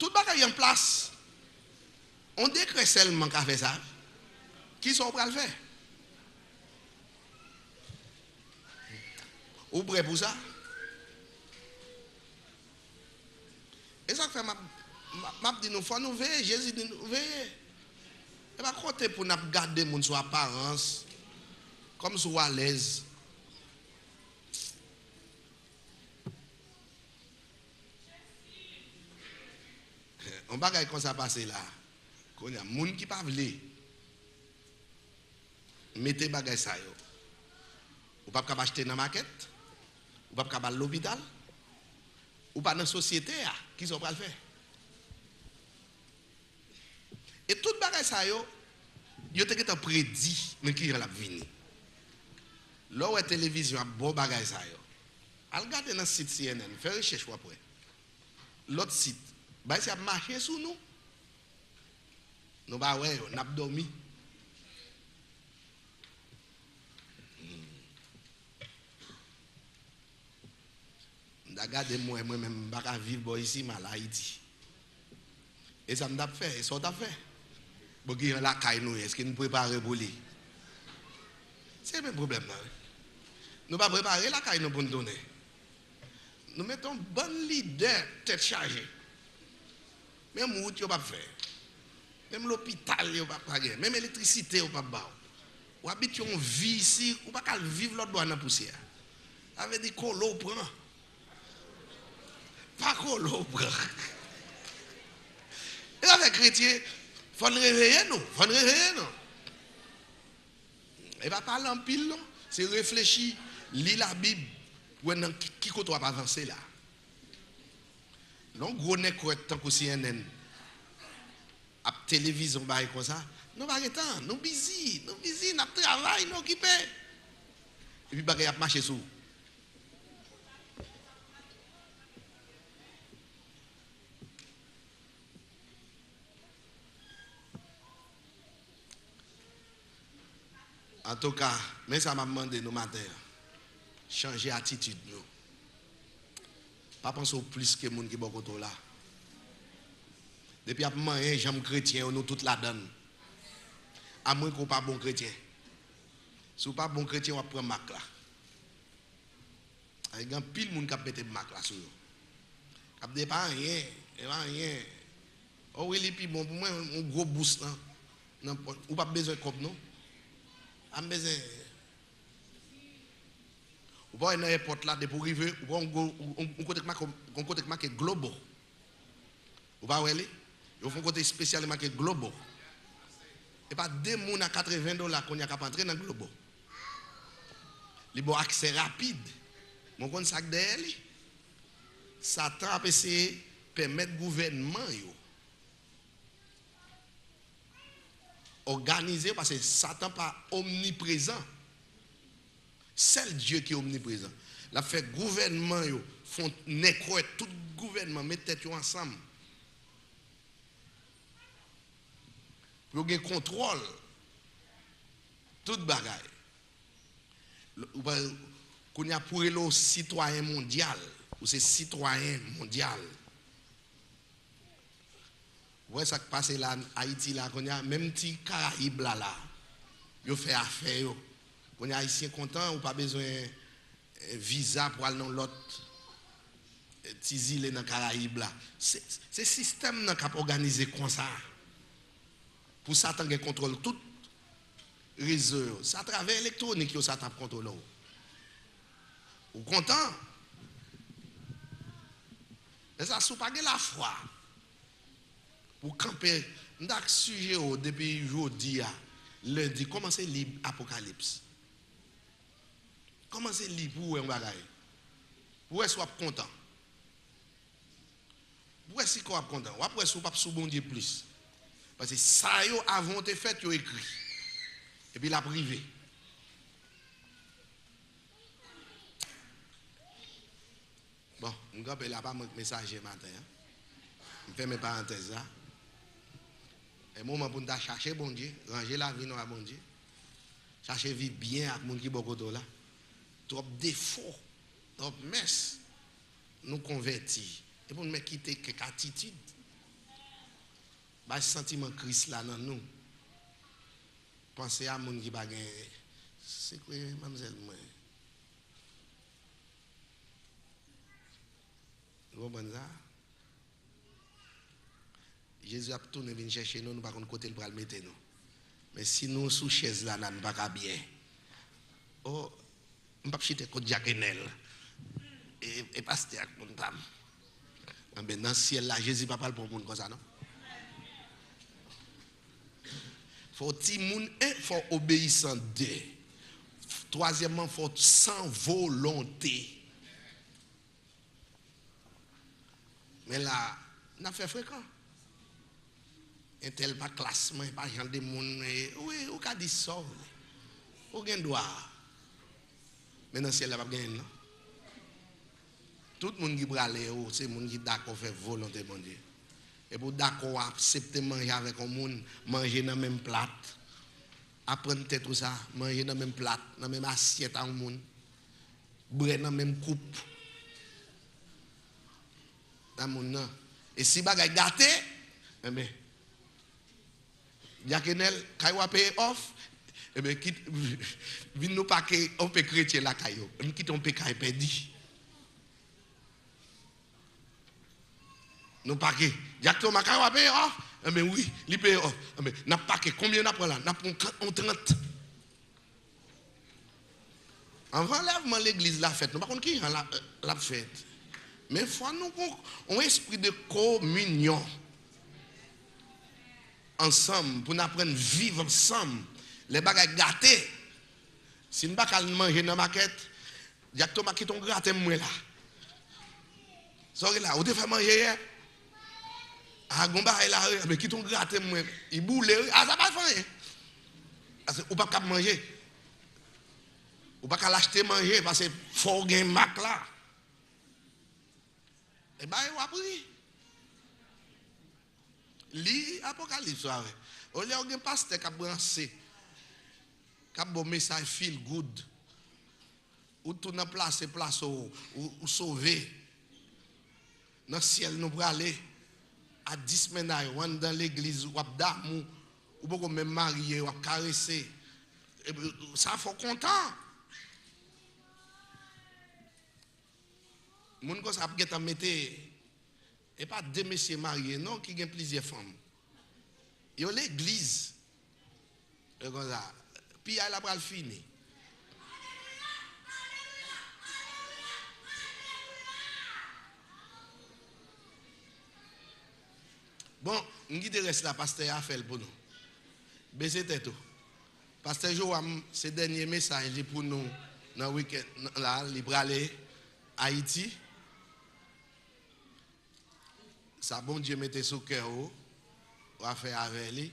Tout le monde est en place. On décret seulement qu'à faire ça. Qui sont prêts à le faire? Ou prêts pour ça? Et ça fait m'a dit nous faut nous veiller, Jésus dit nous veiller. Et pas compter pour nous garder mon sur apparence comme sur à l'aise. On bagaille comme ça passer là. Qu'on y a monde qui pas vle. Mettez bagaille ça yo. Ou pas capable acheter dans market, ou pas capable l'hôpital, ou pas dans société qui sont pas le faire. Et tout bagay ça yo te prédit mais qui va venir. Là où la télévision a bon bagay ça yo. Al regarder dans site CNN, faire recherche après. L'autre site, bah ça marché sous nous. Nous ba ouais, on a dormi. Regardez moi même pas vivre ici mal Haïti. Et ça m'a fait, et ça t'a fait. Bon, qui est la caille nous, est-ce qu'il nous prépare pour lui? C'est le problème là. Nous pas préparer la caille nous pour nous donner. Nous mettons bon leader tête chargée. Même route yo pas faire. Même l'hôpital yo pas payer, même l'électricité yo pas ba. Ou habite on vie ici, ou pas vivre l'autre bois dans poussière. Avec des colo prend. Pas colo prend. Et avec chrétien, il faut nous réveiller, nous. Il faut nous réveiller, nous. Et pas parler en pile, non. C'est réfléchir, lire la Bible, pour qui côté va avancer là. Non, gros n'est correct tant que CNN, à télévision, comme ça. Nous pas de temps, nous busy, nous travaillons, nous occupés. Et puis, il y a marché sous. En tout cas, mais ça m'a demandé nous matin, changer attitude nous. Pas penser au plus que les gens qui sont beaucoup là. Depuis après moi, j'aime chrétien, nous toute la donne. À moins qu'on pas bon chrétien. Si vous pas bon chrétien, on va prendre marque là. Il y a pile de monde qui a pété marque là sur vous. Il n'y a pas rien, Oh oui, les puis bon pour moi un gros boost là. Ou pas besoin de cop non. Am besoin. Ou pas dans l'aéroport là de pour arriver, ou on côté marqué Globo. Ou pas ouais, ils font côté spécial marqué Globo. Et pas deux moun à $80 qu'on y a qu'à entrer dans Globo. Les bon accès rapide. Mon compte sac derrière lui. Satan a essayé de permettre gouvernement yo organisé parce que Satan pas omniprésent. Seul Dieu qui est omniprésent. La fait gouvernement yo font nécroet tout gouvernement mettre tête ensemble. Pour gagner contrôle toute bagaille. Qu'on y a pour le citoyen mondial ou c'est citoyen mondial. Ouais, ça qui passe là en Haïti là, qu'on y a même petit Caraïbes là, yo fait affaire yo. Qu'on y a haïtien content ou pas besoin visa pour aller dans l'autre petits îles dans Caraïbes là. C'est système qui a organisé comme ça. Pour Satan qui contrôle tout réseau. C'est à travers l'électronique que Satan contrôle. Vous content? Mais ça, si vous n'avez pas la foi, pour camper, dans le sujet depuis aujourd'hui, lundi, commencez à lire l'Apocalypse. Commencez à lire pour un bagage. Pour être content. Pour être content. Ou après, si vous ne pouvez pas bon Dieu plus. Parce que ça, avant de fait, vous écrit. Et puis la privé. Bon, je ne vais pas mon message matin. Je fais mes parenthèses là. Et moment pour nous chercher bon Dieu, ranger la vie dans bon Dieu. Chercher vie bien avec mon qui beaucoup là. Trop défaut, trop messe. Nous convertir. Et pour nous quitter quelques attitudes. Bah sentiment Christ là dans nous. Pensez à mon qui bagay. C'est quoi mademoiselle moi? Vous comprenez ça? Jésus a tourné venir chercher nous, nous pas côté le bras mettre nous. Mais si nous sous chaise là, nous pas bien. Oh, on pas chiter côté Jacquenel. Et pasteur avec mon dame. Mais dans le ciel là, Jésus pas parler pour monde comme ça non. Faut timoun un, faut obéissant deux. Troisièmement, faut sans volonté. Mais là, on a fait fréquent. Un tel pas classement, pas genre de monde. Oui, ou qu'a dit ça. Ou gen droit. Mais dans le ciel, là, pas gagner, non? Tout le monde qui brale, c'est le monde qui d'accord faire volonté, mon Dieu. Et pour d'accord accepter manger avec un monde, manger dans la même plate. Apprendre tout ça, manger dans la même plate, dans la même assiette à un monde. Boire dans la même coupe. Dans le monde, non. Et si bagay gâté, eh bien, Jacquenel, quand vous payez off, eh bien, quitte, nous pas que on peut chrétien la caillou. On quitte on peut caille perdu. Nous pas que Jacques ma quand vous payez off, eh bien oui, il paye off. Eh bien, n'a pas que combien n'a prend là, n'a prend 30. En relèvement l'église la fête, nous pas contre qui la fête. Mais il faut nous un esprit de communion ensemble pour nous apprendre à vivre ensemble. Les bagages gâtés. Si nous ne pouvons pas manger dans la maquette, Jacques Thomas qui t'ont gratté moi là. Sorry là, vous te fait manger hier. Ah, Gomba là, mais qui t'ont gratté moi. Il boule, ah ça va faire. Parce que vous ne pouvez pas manger. Vous ne pouvez pas l'acheter manger parce que faut gagner mac là. Et bien, vous apprenez. Lis Apocalypse. Au lieu de pasteur qui a brancé, qui a bon message feel good, ou tout dans place ou sauver. Dans le ciel, nous allons aller à 10 semaines dans l'église, ou d'amour, ou beaucoup même marié, ou caresser. Ça faut content. Moun ko sa ap get mettre et pas deux messieurs mariés non qui ont plusieurs femmes. Yo l'église. Et comme ça. Puis elle a pas le fini. Bon, on dit de reste là pasteur a fait pour nous. Baisser tête tout. Pasteur Joam ce dernier message pour nous dans le week-end là, libre aller Haïti. Ça, bon Dieu, mettez sous cœur, ou à faire avec lui.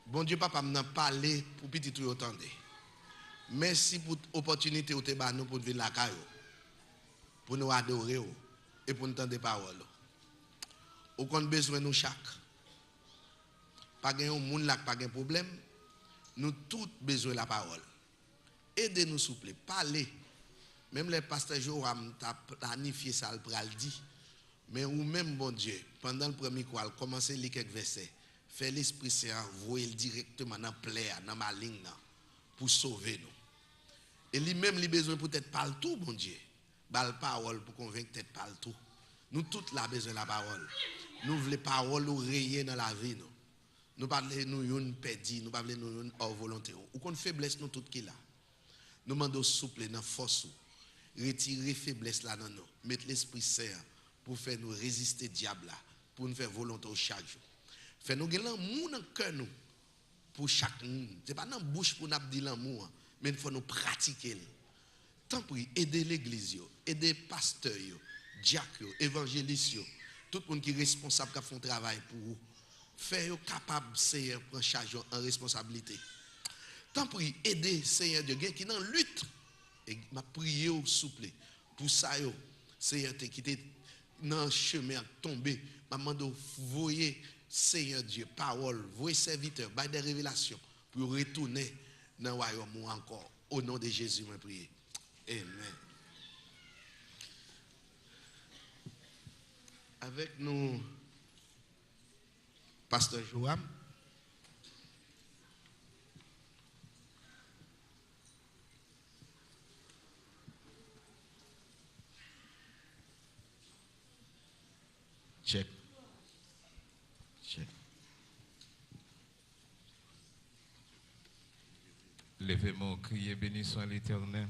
Bon Dieu, papa, m'a parlé pour petit tout entendre. Merci pour l'opportunité où tu as nous pour venir la caillou, pour nous adorer et pour nous entendre des paroles. Ou qu'on a besoin de nous chaque. Pas de monde là, pas de problème. Nous tous besoin de la parole. Aidez-nous, s'il vous plaît, parlez. Même les pasteurs Joram t'a planifié ça, le pral dit. Mais ou même, bon Dieu, pendant le premier cours, commencez à lire quelques versets. Fait l'Esprit Saint, voyez directement dans la plaie, dans ma ligne, pour sauver nous. Et lui-même, il a besoin peut-être pas tout, bon Dieu. Bal parole pour convaincre peut-être pas tout. Nous toutes la besoin de la parole. Nous voulons parole ou rayer dans la vie. Nous parlons nous une perdu, nous parlons nous une hors volonté. Ou qu'on faiblesse nous toutes qui là. Nous demandons souple dans force. Retirer faiblesse là dans nous. Mettre l'Esprit Saint pour faire nous résister au diable là, pour nous faire volonté chaque jour. Fait nous gagner l'amour dans le cœur nous pour chaque monde. Ce n'est pas dans la bouche pour nous dire l'amour, mais il faut nous pratiquer. Tant pis, aider l'église, aider les pasteurs, diacres, évangélistes, tout le monde qui est responsable qui fait un travail pour vous. Faire capable Seigneur prendre charge en responsabilité. Tant pis, aider Seigneur Dieu qui est dans la lutte. Et m'a prié au souple pour ça Seigneur qui était dans le chemin tombé, m'a demandé voyer Seigneur Dieu parole, voyer serviteur, bail des révélations pour retourner dans le royaume encore au nom de Jésus m'a prié. Amen. Avec nous pasteur Joam. Check. Check. Levez-moi, criez, béni soit l'Éternel.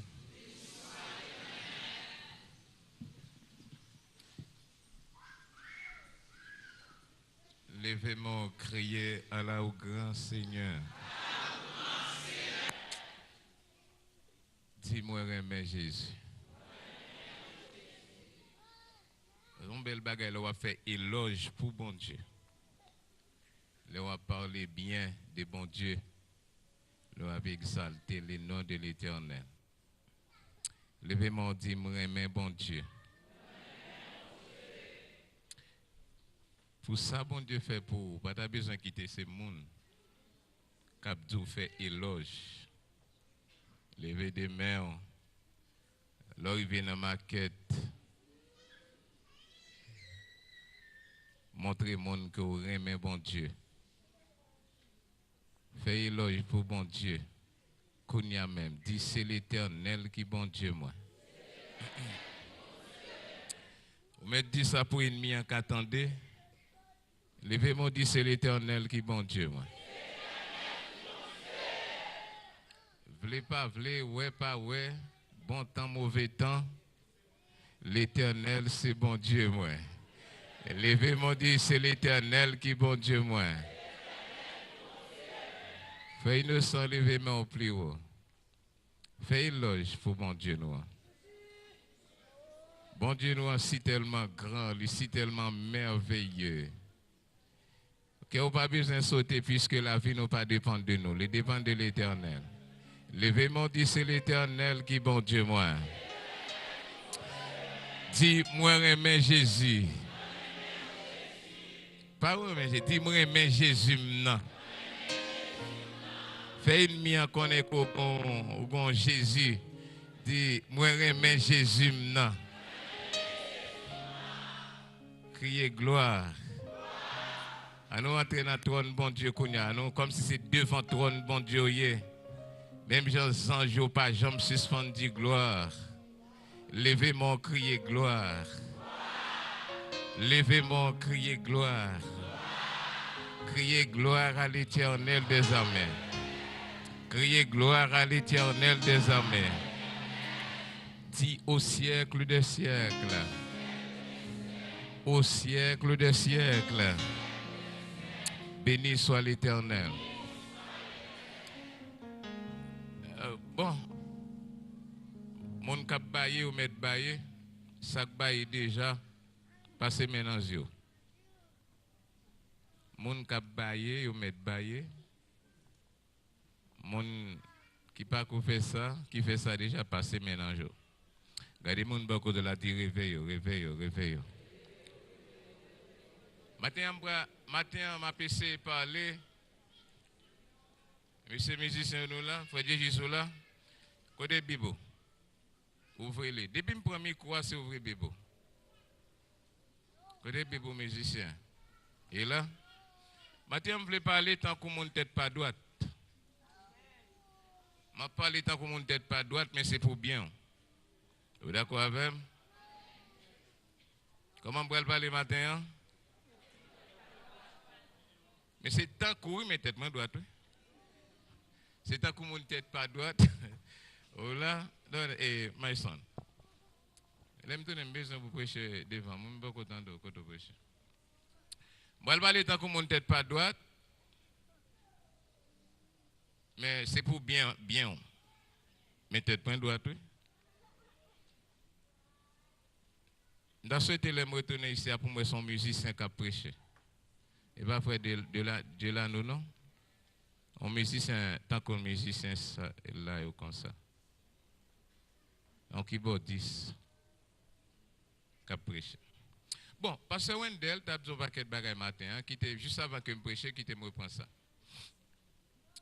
Levez-moi, criez Allah au grand Seigneur. Dis-moi, remets Jésus. Un bel bagage, on va faire éloge pour bon Dieu. On va parler bien de bon Dieu. On va exalter le nom de l'Éternel. Levez-moi, dis-moi, remets bon Dieu. Pour ça, bon Dieu fait pour vous. Pas besoin de quitter ce monde. Capdou fait éloge. Levez des mains. Là, il vient dans ma quête. Montrez monde que vous aimez bon Dieu. Faites éloge pour bon Dieu. Kounia même. Dis c'est l'Éternel qui bon Dieu moi. Vous mettez dit ça pour ennemi en qu'attendez. Levez-moi, dit c'est l'Éternel qui bon Dieu moi. V'lez pas, v'lez, ouais pas, ouais. Bon temps, mauvais temps. L'Éternel c'est bon Dieu moi. Levez-moi, dit c'est l'Éternel qui bon Dieu moi. Fais innocent, levez-moi au plus haut. Fais éloge pour bon Dieu nous. Bon Dieu nous si tellement grand, lui si tellement merveilleux. Que vous pas besoin de sauter puisque la vie n'a pas dépend de nous, elle dépend de l'Éternel. Levez-moi, dit c'est l'Éternel qui bon Dieu moi. Dis moi remets Jésus. Pas remets Jésus, dis moi remets Jésus maintenant. Fais une mien qu'on est au Jésus. Dis moi remets Jésus maintenant. Criez gloire. À nous entrer dans le trône, bon Dieu, nous, comme si c'est devant le trône, bon Dieu. Même gens anges, pas jamais suspendu gloire. Levez-moi, criez gloire. Levez-moi, criez gloire. Criez gloire à l'Éternel des armées. Criez gloire à l'Éternel des armées. Dis au siècle des siècles. Au siècle des siècles. Béni soit l'Éternel. Bon, mon cap baillé ou mettre baillé, ça baillé déjà, passé maintenant yo. Mon cap baillé ou mettre baillé, mon qui pas qu'on fait ça, qui fait ça déjà, passé maintenant yo. Regardez mon beaucoup de la dire réveille, réveille, réveille. Matin, ma PC parler. Monsieur musicien nous là, frère Jésus là. Côté Bibo. Ouvrez-les. Depuis le premier croix, c'est ouvrir Bibo. Côté Bibo musicien. Et là, matin, je voulais parler tant que mon tête pas droite. Je parle tant que mon tête pas droite, mais c'est pour bien. Vous êtes d'accord avec moi? Comment on peut parler matin? Hein? Mais c'est tant que mais tête main droite. C'est tant que mon tête pas droite. Oh là, et my son. L'aime tout n'aime besoin pour prêcher devant. Moi, je ne suis pas content de prêcher. Moi, je parle tant que mon tête pas droite. Mais c'est pour bien. Mais tête pas droite. Je souhaite les retourner ici pour moi son musicien qui a prêché. Et pas faire de là, non? Un musicien, tant qu'on musicien, ça, là, et comme ça. Un keyboard 10. Qui a prêché. Bon, Pasteur Wendell, tu as besoin de paquet de bagages matin, hein, qui était juste avant que je prêche, qui te me reprend ça.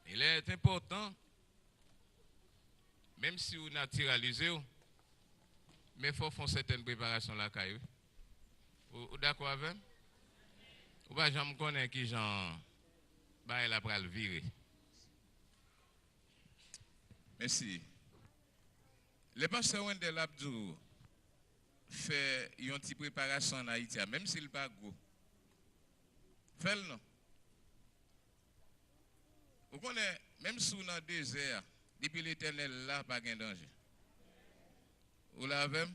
Il est important, même si vous naturalisez, mais il faut faire certaines préparations là. Vous d'accord avec? Ou pas, j'en connais qui j'en. Bah, il a pris le virer. Merci. Le pasteur Wendell Abdou fait une petite préparation en Haïti, même s'il n'est pas gros. Fait-le non? Vous connaissez, même si on a 2 heures, depuis l'éternel là, pas de danger. Vous l'avez?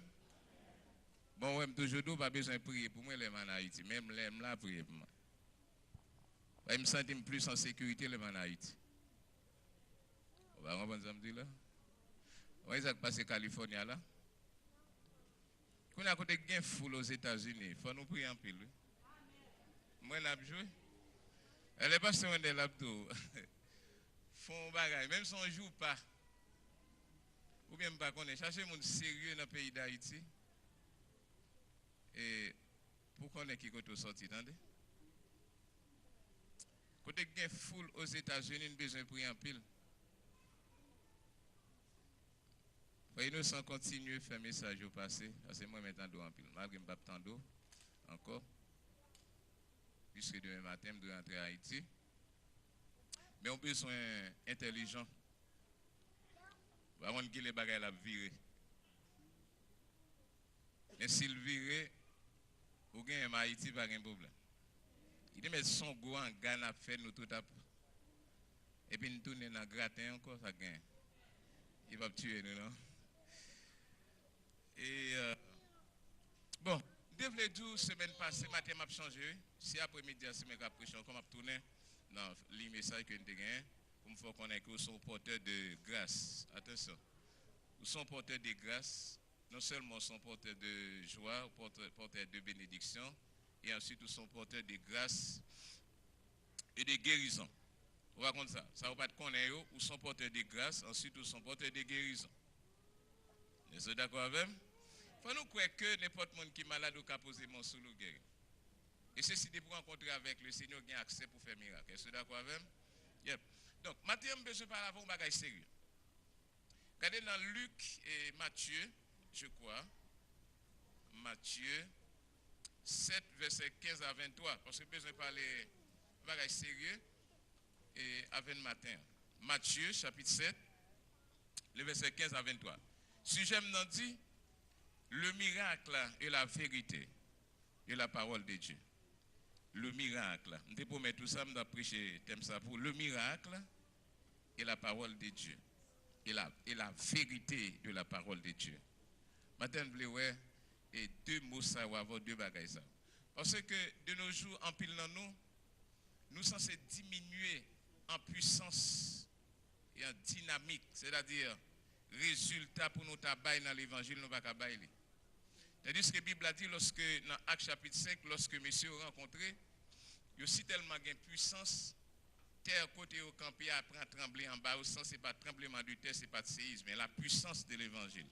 Bon, ouais, toujours pas besoin de prier pour moi, les en Haïti. Même les là, prier pour moi. Je me sens plus en sécurité, les en Haïti. Vous va comprendre ça me dit là? Vous voyez ce qui passe en Californie là? Quand on a côté gain foule aux États-Unis, il faut nous prier en pile. Moi, je l'ai joué. Elle est pas sur un des laptops. Font bagaille, même si on ne joue pas. Ou bien pas qu'on est chercher mon sérieux dans le pays d'Haïti. Et pour qu'on ait qui est sorti, attendez. Côté gain foule aux États-Unis, nous besoin de prier en pile. Nous sans continuer à faire message au passé, parce que moi maintenant d'eau en pile, malgré que je n'ai pas d'eau encore, puisque demain matin je dois rentrer à Haïti. Mais on a besoin intelligent. Avant que les bagages la virer. Mais s'il vire, ou gagne en Haïti, pas de problème. Il dit mais son goût en Ghana fait nous tout à. Et puis nous tournons dans le gratin encore, ça gagne. Il va tuer nous, non? Et bon, devant la semaine passée, matin m'a changé. Si après-midi, la semaine après, je vais tourner dans les messages que nous avons gagnés. Pour me faire connaître que nous sommes porteurs de grâce. Attention, nous sommes porteurs de grâce. Non seulement nous sommes porteurs de joie, porteurs de bénédiction, et ensuite nous sommes porteurs de grâce et de guérison. On va ça. Ça ne va pas être connaître, nous sommes porteurs de grâce, ensuite nous sommes porteurs de guérison. Vous êtes d'accord avec moi? Il faut nous croire que n'importe qui est malade ou qui a posé mon sous le guérir. Et ceci pour rencontrer avec le Seigneur qui a accès pour faire miracle. Vous êtes d'accord avec moi? Yep. Donc, maintenant, je besoin de parler avant un bagage sérieux. Regardez dans Luc et Matthieu, je crois. Matthieu 7, verset 15 à 23. Parce que j'ai besoin de parler un bagage sérieux et avec le matin. Matthieu, chapitre 7, le verset 15 à 23. Si j'aime n'en dit, le miracle et la vérité et la parole de Dieu. Le miracle. Je peux mettre tout ça, je vais prêcher thème ça pour le miracle et la parole de Dieu. Et la vérité de la parole de Dieu. Maintenant, je voulais et 2 mots ça ou avoir 2 bagages ça. Parce que de nos jours, en pile dans nous sommes censés diminuer en puissance et en dynamique. C'est-à-dire, résultat pour nous tabailler dans l'évangile, nous ne pouvons pas bailler. C'est-à-dire ce que la Bible a dit lorsque, dans Actes chapitre 5, lorsque messieurs ont rencontré, il y a aussi tellement de puissance, terre côté au campé apprend à trembler en bas, au sens ce n'est pas tremblement de terre, ce n'est pas de séisme, mais la puissance de l'évangile.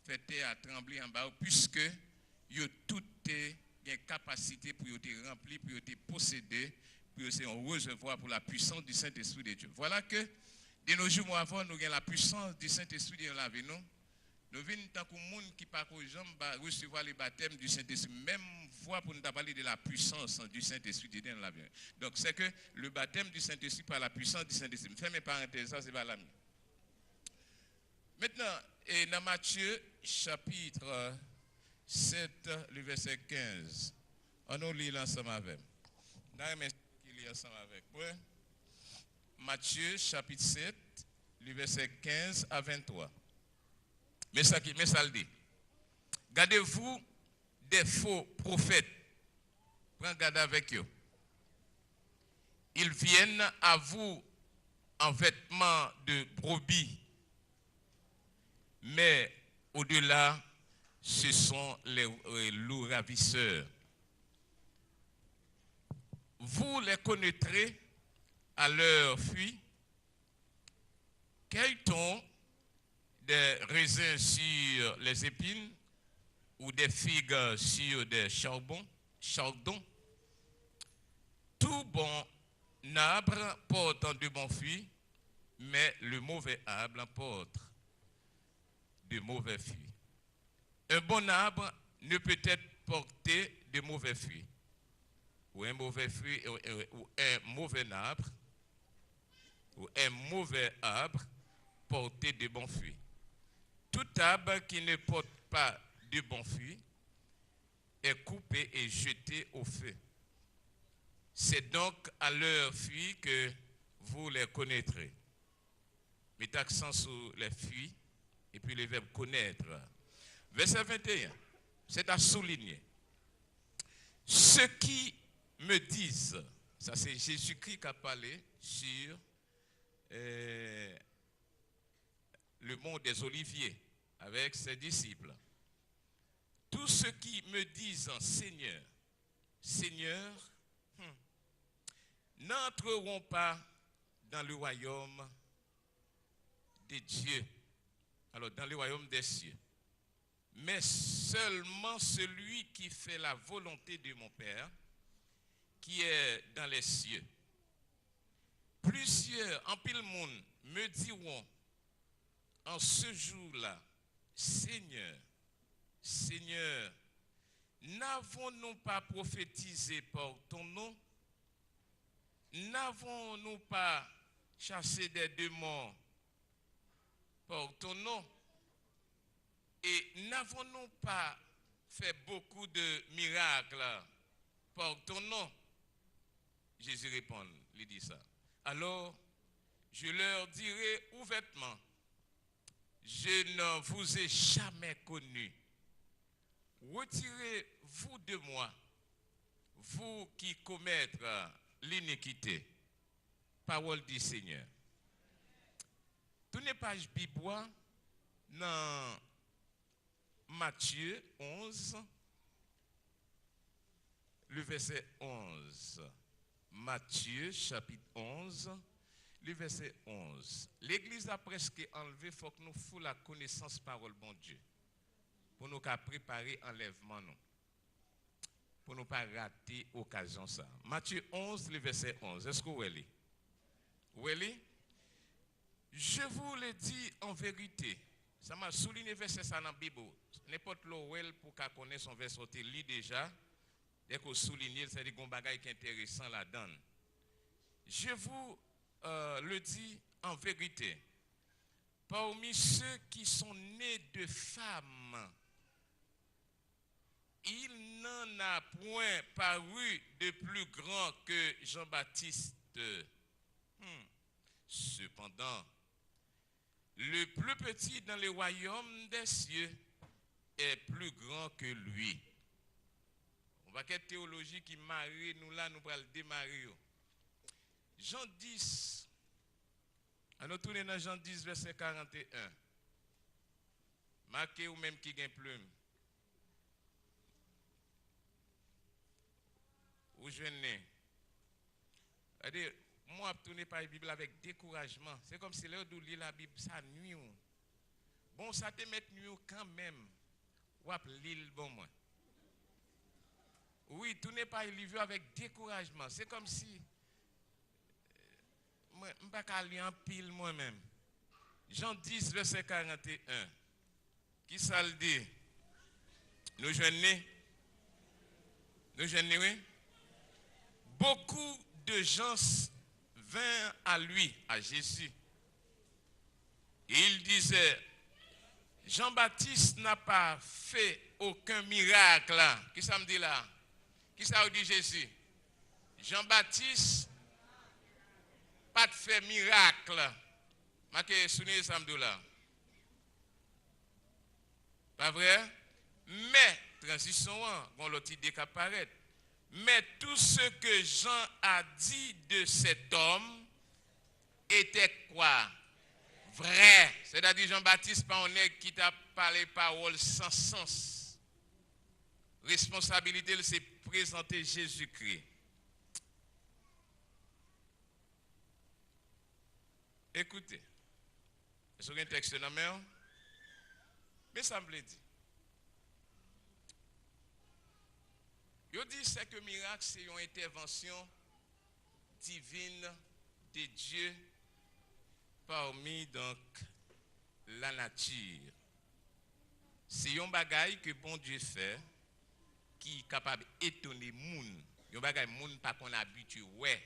Fait terre à trembler en bas, puisque il y a toute une capacité pour être rempli, pour être possédé, pour être un réservoir pour la puissance du Saint-Esprit de Dieu. Voilà que, de nos jours avant, nous avons la puissance du Saint-Esprit dans la vie. Nous venons tant que monde qui par exemple recevoir le baptême du Saint-Esprit, même fois pour nous parler de la puissance du Saint-Esprit dans la vie. Donc c'est que le baptême du Saint-Esprit par la puissance du Saint-Esprit. Fermez parenthèse, ça c'est pas la mienne. Maintenant, et dans Matthieu chapitre 7, le verset 15. On nous lit ensemble avec. Nous lit ensemble avec. Ouais. Matthieu chapitre 7, le verset 15 à 23. Mais ça le dit. Gardez-vous des faux prophètes. Prenez garde avec eux. Ils viennent à vous en vêtements de brebis. Mais au-delà, ce sont les loups ravisseurs. Vous les connaîtrez à leur fuite. Cueille-t-on des raisins sur les épines ou des figues sur des chardons? Tout bon arbre porte de bons fruits, mais le mauvais arbre porte de mauvais fruits. Un bon arbre ne peut être porté de mauvais fruits. Ou un mauvais fruit, ou un mauvais arbre, ou un mauvais arbre porté de bons fruits. Tout arbre qui ne porte pas de bons fruits est coupé et jeté au feu. C'est donc à leur fruit que vous les connaîtrez. Mettez accent sur les fruits et puis le verbe connaître. Verset 21, c'est à souligner. Ceux qui me disent, ça c'est Jésus-Christ qui a parlé sur le mont des Oliviers avec ses disciples. Tous ceux qui me disent Seigneur, Seigneur, n'entreront pas dans le royaume des dieux, alors dans le royaume des cieux, mais seulement celui qui fait la volonté de mon Père, qui est dans les cieux. Plusieurs, en pile monde, me diront en ce jour-là, Seigneur, Seigneur, n'avons-nous pas prophétisé par ton nom? N'avons-nous pas chassé des démons par ton nom? Et n'avons-nous pas fait beaucoup de miracles par ton nom? Jésus répond, il dit ça. Alors, je leur dirai ouvertement, je ne vous ai jamais connu. Retirez-vous de moi, vous qui commettez l'iniquité. Parole du Seigneur. Tournez page Bibois dans Matthieu 11, le verset 11. Matthieu chapitre 11, le verset 11. L'église a presque enlevé, il faut que nous fassions la connaissance parole bon Dieu. Pour nous préparer l'enlèvement, nous. Pour ne pas rater l'occasion ça. Matthieu 11, le verset 11. Est-ce que vous voyez? Vous voyez? Je vous le dis en vérité. Ça m'a souligné verset ça dans la Bible. N'importe l'ouel pour qu'on connaisse son verset, il lit déjà. Dès qu'on souligne, c'est des bagages qui sont intéressants là-dedans. Je vous le dis en vérité. Parmi ceux qui sont nés de femmes, il n'en a point paru de plus grand que Jean-Baptiste. Cependant, le plus petit dans le royaume des cieux est plus grand que lui. On va quelle théologie qui marie nous là, nous allons le démarrer. Jean 10. Alors tournez dans Jean 10, verset 41. Marquez ou même qui gagne plume. Où je n'ai. C'est-à-dire, moi, je tourne par la Bible avec découragement. C'est comme si l'heure d'où lit la Bible, ça nuit. Bon, ça te met nuit quand même. Ou à l'île, bon, moi. Oui, tourner par le livre avec découragement. C'est comme si. Moi, je ne peux pas lire en pile moi-même. Jean 10, verset 41. Qui ça le dit? Nous jeunes. Nous jeunes, oui? Beaucoup de gens vinrent à lui, à Jésus. Il disait, Jean-Baptiste n'a pas fait aucun miracle. Qui ça me dit là? Qui ça dit Jésus? Jean-Baptiste pas de fait miracle. Marquez souvenez ça me dit là. Pas vrai? Mais transition bon l'autre idée qui apparaît. Mais tout ce que Jean a dit de cet homme était quoi? Vrai. C'est-à-dire Jean-Baptiste pas un nègre qui t'a parlé parole sans sens. Responsabilité c'est présenter Jésus-Christ. Écoutez. Est-ce qu'il y a un texte dans la main? Mais ça me dit. Je dis c'est que miracle c'est une intervention divine de Dieu parmi donc la nature. C'est un bagage que bon Dieu fait qui est capable d'étonner moun. Un bagage moun pas qu'on habitue ouais.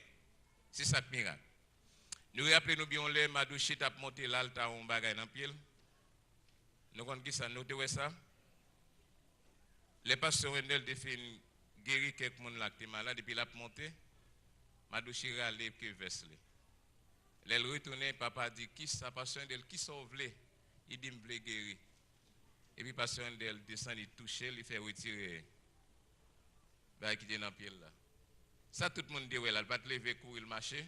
C'est ça le miracle. Nous rappelons bien les Madouché t'a monté l'altar un bagage dans pied. Nous connaissons qui ça noté ouais ça. Les pasteurs Wendel te fait guérir quelques monde là qui est malade depuis la monté. Madouché râler que verse. Elle retourné, papa dit qui ça pasteur Wendel qui sauve-le. Il dit me veut guérir. Et puis pasteur Wendel descend, il touche, il fait retirer bah qui est dans pied là. Ça tout le monde dit ouais là, il va te lever courir le marché.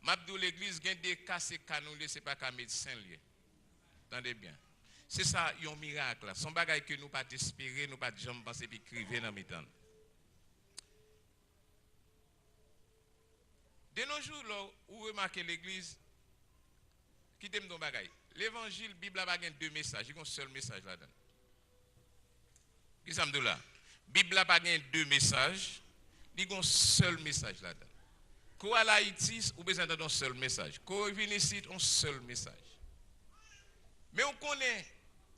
Mabdou l'église gagne des cassés canons, c'est pas qu'un médecin lié. Attendez bien. C'est ça un miracle. Son bagage que nous pas espérer, nous pas jamais penser puis criver dans mi-temps. De nos jours là, où remarquez l'église qui t'aime dans bagage. L'évangile Bible a pas deux messages, il y a un seul message là-dedans. Qui ça me dit là? Bible a pas deux messages, il y a un seul message là-dedans. Quand à Haïti, ou besoin d'entendre un seul message. Quand vient ici, un seul message. Mais on connaît,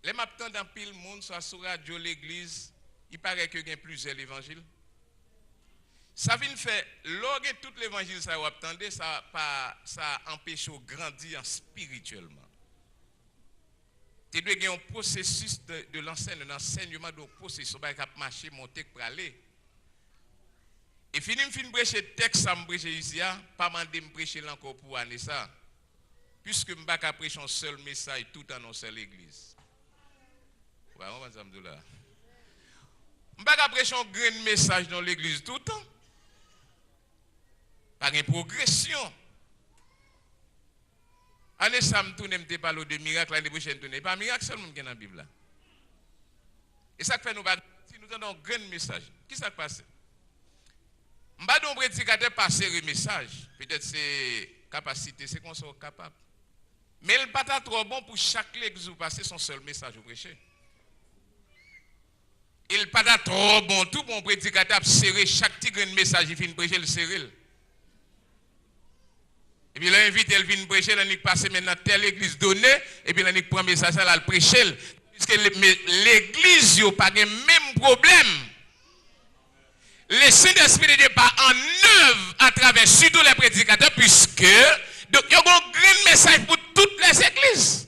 les maptans dans pile monde soit sur radio l'église, il paraît qu'il y a plusieurs évangiles. Ça vient faire, lorsque tout l'évangile ça attendez, ça empêche de grandir spirituellement. Tu dois avoir un processus de l'enseignement, de processus, ça va marcher, monter, pour aller. Et fini me prêcher texte ça me prêcher ici pas mandé me prêcher encore pour année ça puisque me pas prêcher un seul message tout en une seule église. Ouais, on va dire là. Me pas prêcher un grand message dans l'église tout le temps. Pas une progression. Année ça me tourne me parler de miracle l'année prochaine tourner pas miracle seulement qui dans la Bible là. Et ça fait nous avons un grand message. Qui ça passe? Je ne vais pas prédicateur passer le message. Peut-être c'est capacité, c'est qu'on soit capable. Mais il n'est pas trop bon pour chaque église où passer son seul message au prêcher. Il n'est pas trop bon tout pour un prédicateur serrer chaque petit grain de message, il vient prêcher le serrer. Et puis il invite, il vient prêcher, il passe maintenant telle église donnée, et puis il prend le message, il le prêcher. Puisque l'église n'a pas le même problème. Le Saint-Esprit de Dieu pas en œuvre à travers surtout les prédicateurs, puisque donc, il y a un grand message pour toutes les églises.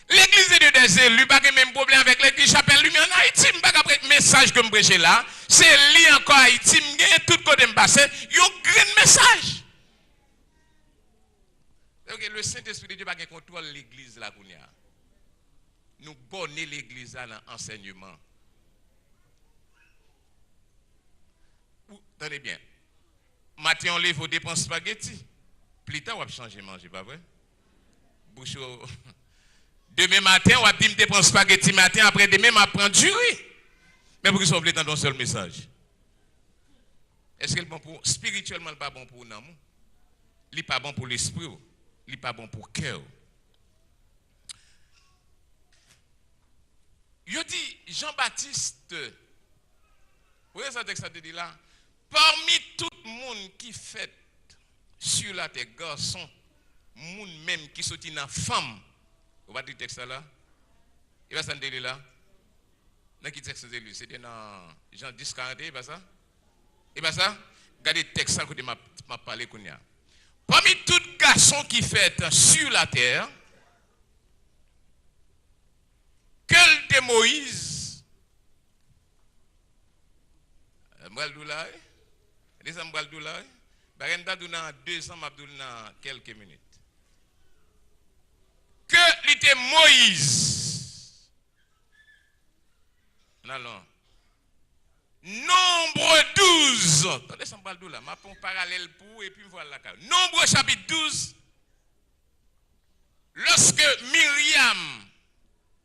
L'église de Dieu des élus, pas de même problème avec l'église chapelle lui en Haïti, pas de message que je prêche là, c'est lié encore à Haïti, tout côté me passer, il y a un grand message. Donc, le Saint-Esprit de Dieu pas de contrôle l'église là. Nous bonner l'église dans l'enseignement. Attendez bien. Matin, on lève au dépenses spaghetti. Plus tard, on va changer manger, pas vrai? Bouchon. Demain matin, on va dire dépenses spaghetti matin, après demain, on va prendre du riz. Mais pour qu'ils soient dans un seul message. Est-ce que le bon pour spirituellement, il n'est pas bon pour nous? Il n'est pas bon pour l'esprit. Il n'est pas bon pour le cœur. Je dis, Jean-Baptiste, vous voyez ça texte dit là? Parmi tout le monde qui fait sur la terre, garçon, monde même qui sortit dans femme, vous voyez le texte là? Il va s'en dire là? Dans qui texte de lui? C'était dans Jean 10, 40, et pas ça? Et pas ça? Regardez le texte que je m'a parlé. Parmi tout garçon qui fait sur la terre, Quel de Moïse? Mbaldula, les Mbaldula, Barenda Douna 200 Mabdouna quelques minutes. Que l'était Moïse? Non. Nombre 12. Attendez, ça me là. Ma pon parallèle pour et puis voilà la Nombre chapitre 12. Lorsque Myriam,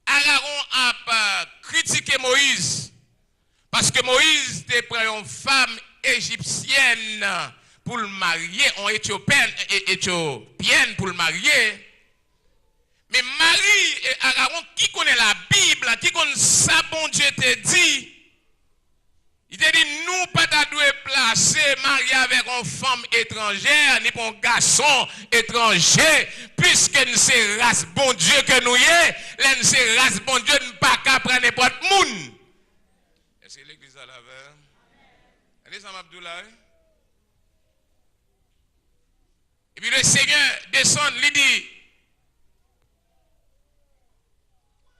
Aaron a critiqué Moïse, parce que Moïse était pris une femme égyptienne pour le marier, en éthiopienne pour le marier. Mais Marie et Aaron, qui connaît la Bible, qui connaît ça, bon Dieu te dit, il te dit, nous pas dû placer Marie avec une femme étrangère, ni un garçon étranger, puisque nous sommes race bon Dieu que nous y est, nous sommes race bon Dieu, nous pas qu'à prendre n'importe monde. Est-ce que l'église a la veille? Allez, ça Abdoulaye. Et puis le Seigneur descend, il dit,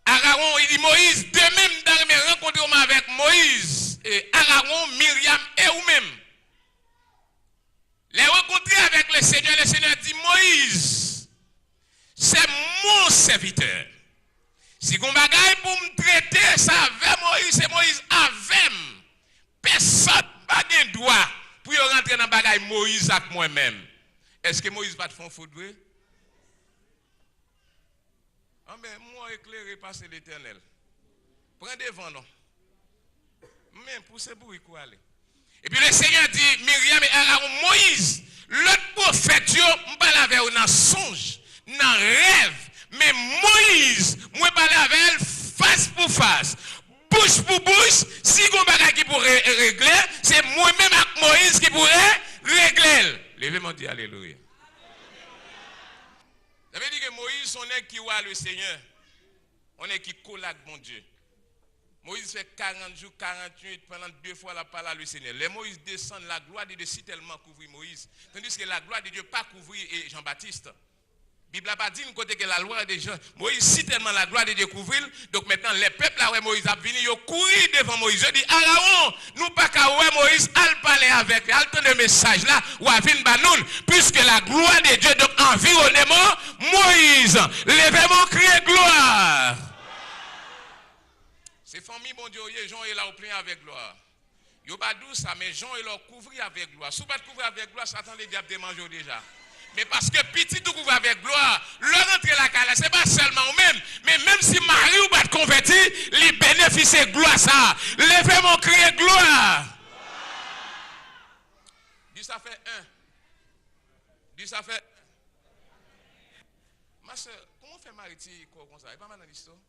Aaron, il dit Moïse, de même dans mes rencontres avec Moïse, et Aaron, Myriam et vous-même. Les rencontrer avec le Seigneur dit Moïse, c'est mon serviteur. Si vous bagaille pour me traiter ça avec Moïse, c'est Moïse avec moi. Personne n'a pas de droit pour rentrer dans le bagaille Moïse avec moi-même. Est-ce que Moïse va te faire faute? Ah ben, moi éclairé par l'Éternel. Prends devant non. Même pour ce bruit quoi aller. Et puis le Seigneur dit Myriam et Aaron, Moïse, l'autre prophète yo m'parle avec eux dans songe, dans rêve, mais Moïse, moi parle avec elle face pour face, bouche pour bouche, si gon bagay qui pourrait régler, c'est moi-même avec Moïse qui pourrait régler. Levez-moi dit alléluia. Ça veut dire que Moïse, on est qui voit le Seigneur. On est qui colle avec mon Dieu. Moïse fait 40 jours, 48, pendant 2 fois la parole à le Seigneur. Les Moïse descendent, la gloire de Dieu si tellement couvrir Moïse. Tandis que la gloire de Dieu pas couvrir Jean-Baptiste. La Bible n'a pas dit côté que la gloire de Jean. Moïse si tellement la gloire de Dieu couvrir. Donc maintenant, les peuples là où Moïse a venu, ils ont couru devant Moïse. Ils dit, Aaron, nous pas qu'à Moïse, al parler avec lui, al entendre le message là, ou à venir banoun, puisque la gloire de Dieu, donc environnement, Moïse, levez-moi, criez gloire. C'est famille, bon Dieu, Jean est là au plein avec gloire. Yo pas douce ça, mais Jean est là couvrir avec gloire. Si vous pas couvrir avec gloire, Satan les diables démangent déjà. Mais parce que petit tout couvre avec gloire, leur rentrer la cale, c'est pas seulement au même, mais même si Marie ou pas converti, les bénéfices de gloire ça. Levez mon cri gloire. Dis ça fait 1. Dis ça fait 1. Ma soeur, comment fait Marie quoi comme ça? Il pas mal dans l'histoire.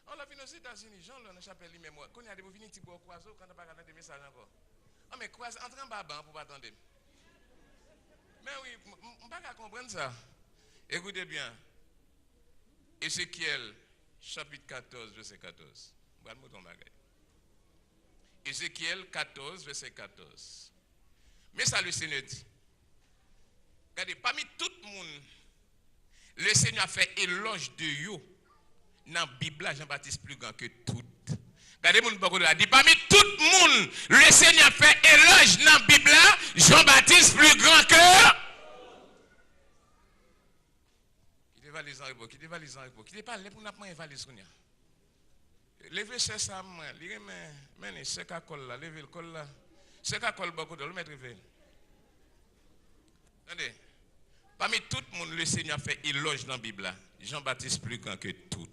On l'a vu aux États-Unis, Jean là, dans la chapelle lui-même. Quand il y a des venus qui boivent croiseau, quand on n'a pas regardé des messages encore. Ah mais croise, entre en bas pour pas attendre. Mais oui, on ne peut pas comprendre ça. Écoutez bien. Ézéchiel, chapitre 14, verset 14. Ézéchiel 14, verset 14. Mais ça, le Seigneur dit. Regardez, parmi tout le monde, le Seigneur a fait éloge de you. Dans la Bible, Jean-Baptiste plus grand que tout. Regardez, mon a dit, parmi tout le monde, le Seigneur fait éloge dans la Bible, Jean-Baptiste plus grand que. Qui valise en repos, qui valise en repos, qui pas là pour n'a pas valise. Levez ça, ça, mais c'est qu'à colle là, levez le col là. C'est qu'à colle beaucoup de le mettre réveil. Attendez, parmi tout le monde, le Seigneur fait éloge dans la Bible, Jean-Baptiste plus grand que tout.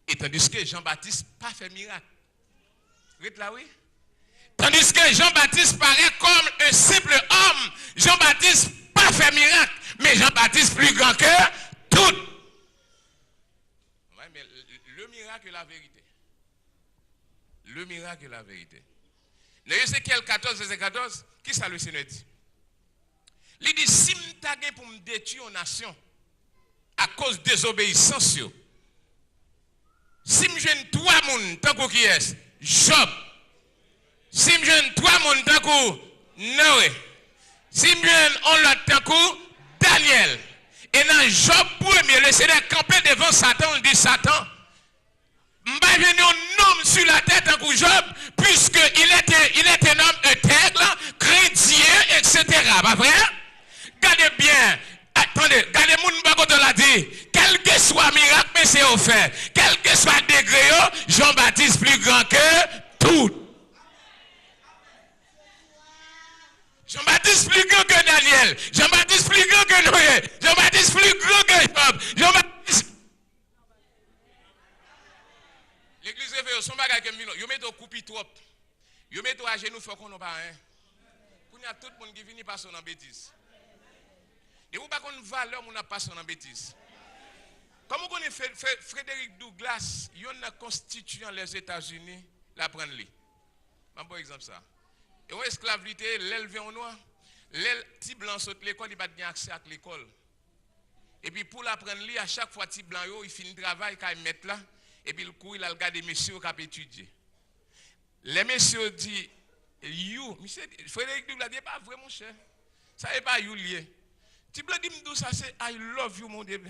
Et tandis que Jean-Baptiste n'a pas fait miracle. Vous êtes là, oui? Tandis que Jean-Baptiste paraît comme un simple homme. Jean-Baptiste n'a pas fait miracle. Mais Jean-Baptiste plus grand que tout. Ouais, mais le miracle est la vérité. Le miracle est la vérité. Dans Ézéchiel 14, verset 14, qui ça le Seigneur dit? Il dit, si je t'ai pour me détruire une nation à cause de désobéissance, si je jeune 3 personnes, tant que qui est Job. Si je jeune 3 personnes, tant que Noé. Si je jeune on l'autre tant que Daniel. Et dans Job 1er, le Seigneur campait devant Satan, il dit Satan, m'a venu un homme sur la tête en coup Job, puisqu'il était un homme intègre, chrétien, etc. Pas vrai? Regardez bien. Attendez, regardez mon bagoto l'a dit. Quel que soit miracle, mais c'est offert. Quel que soit degré, Jean-Baptiste plus grand que tout. Jean-Baptiste plus grand que Daniel. Jean-Baptiste plus grand que Noé. Jean-Baptiste plus grand que Job. Jean-Baptiste. L'église réveille son bagage comme vous mettez au coupi trop. Vous mettez à genoux, faut qu'on n'a pas rien. Pour y a tout le monde qui vient passer en bêtise. Et vous n'avez pas une valeur, vous n'avez pas en bêtise. Comme vous connaissez Frédéric Douglass, il y a un constituant les États-Unis, la prendre lui. Un bon exemple ça. Et où esclavité, l'élevé en noir, les petits blancs sautent l'école, il n'a pas accès à l'école. Et puis pour l'apprendre lui, à chaque fois petit blanc il finit le travail, il met là, et puis le coup il a regardé les messieurs qui ont étudié. Les messieurs disent, you, monsieur Frédéric Douglass dit pas vrai mon cher. Ça n'est pas you lié. Petit blanc dit ça c'est I love you mon Dieu.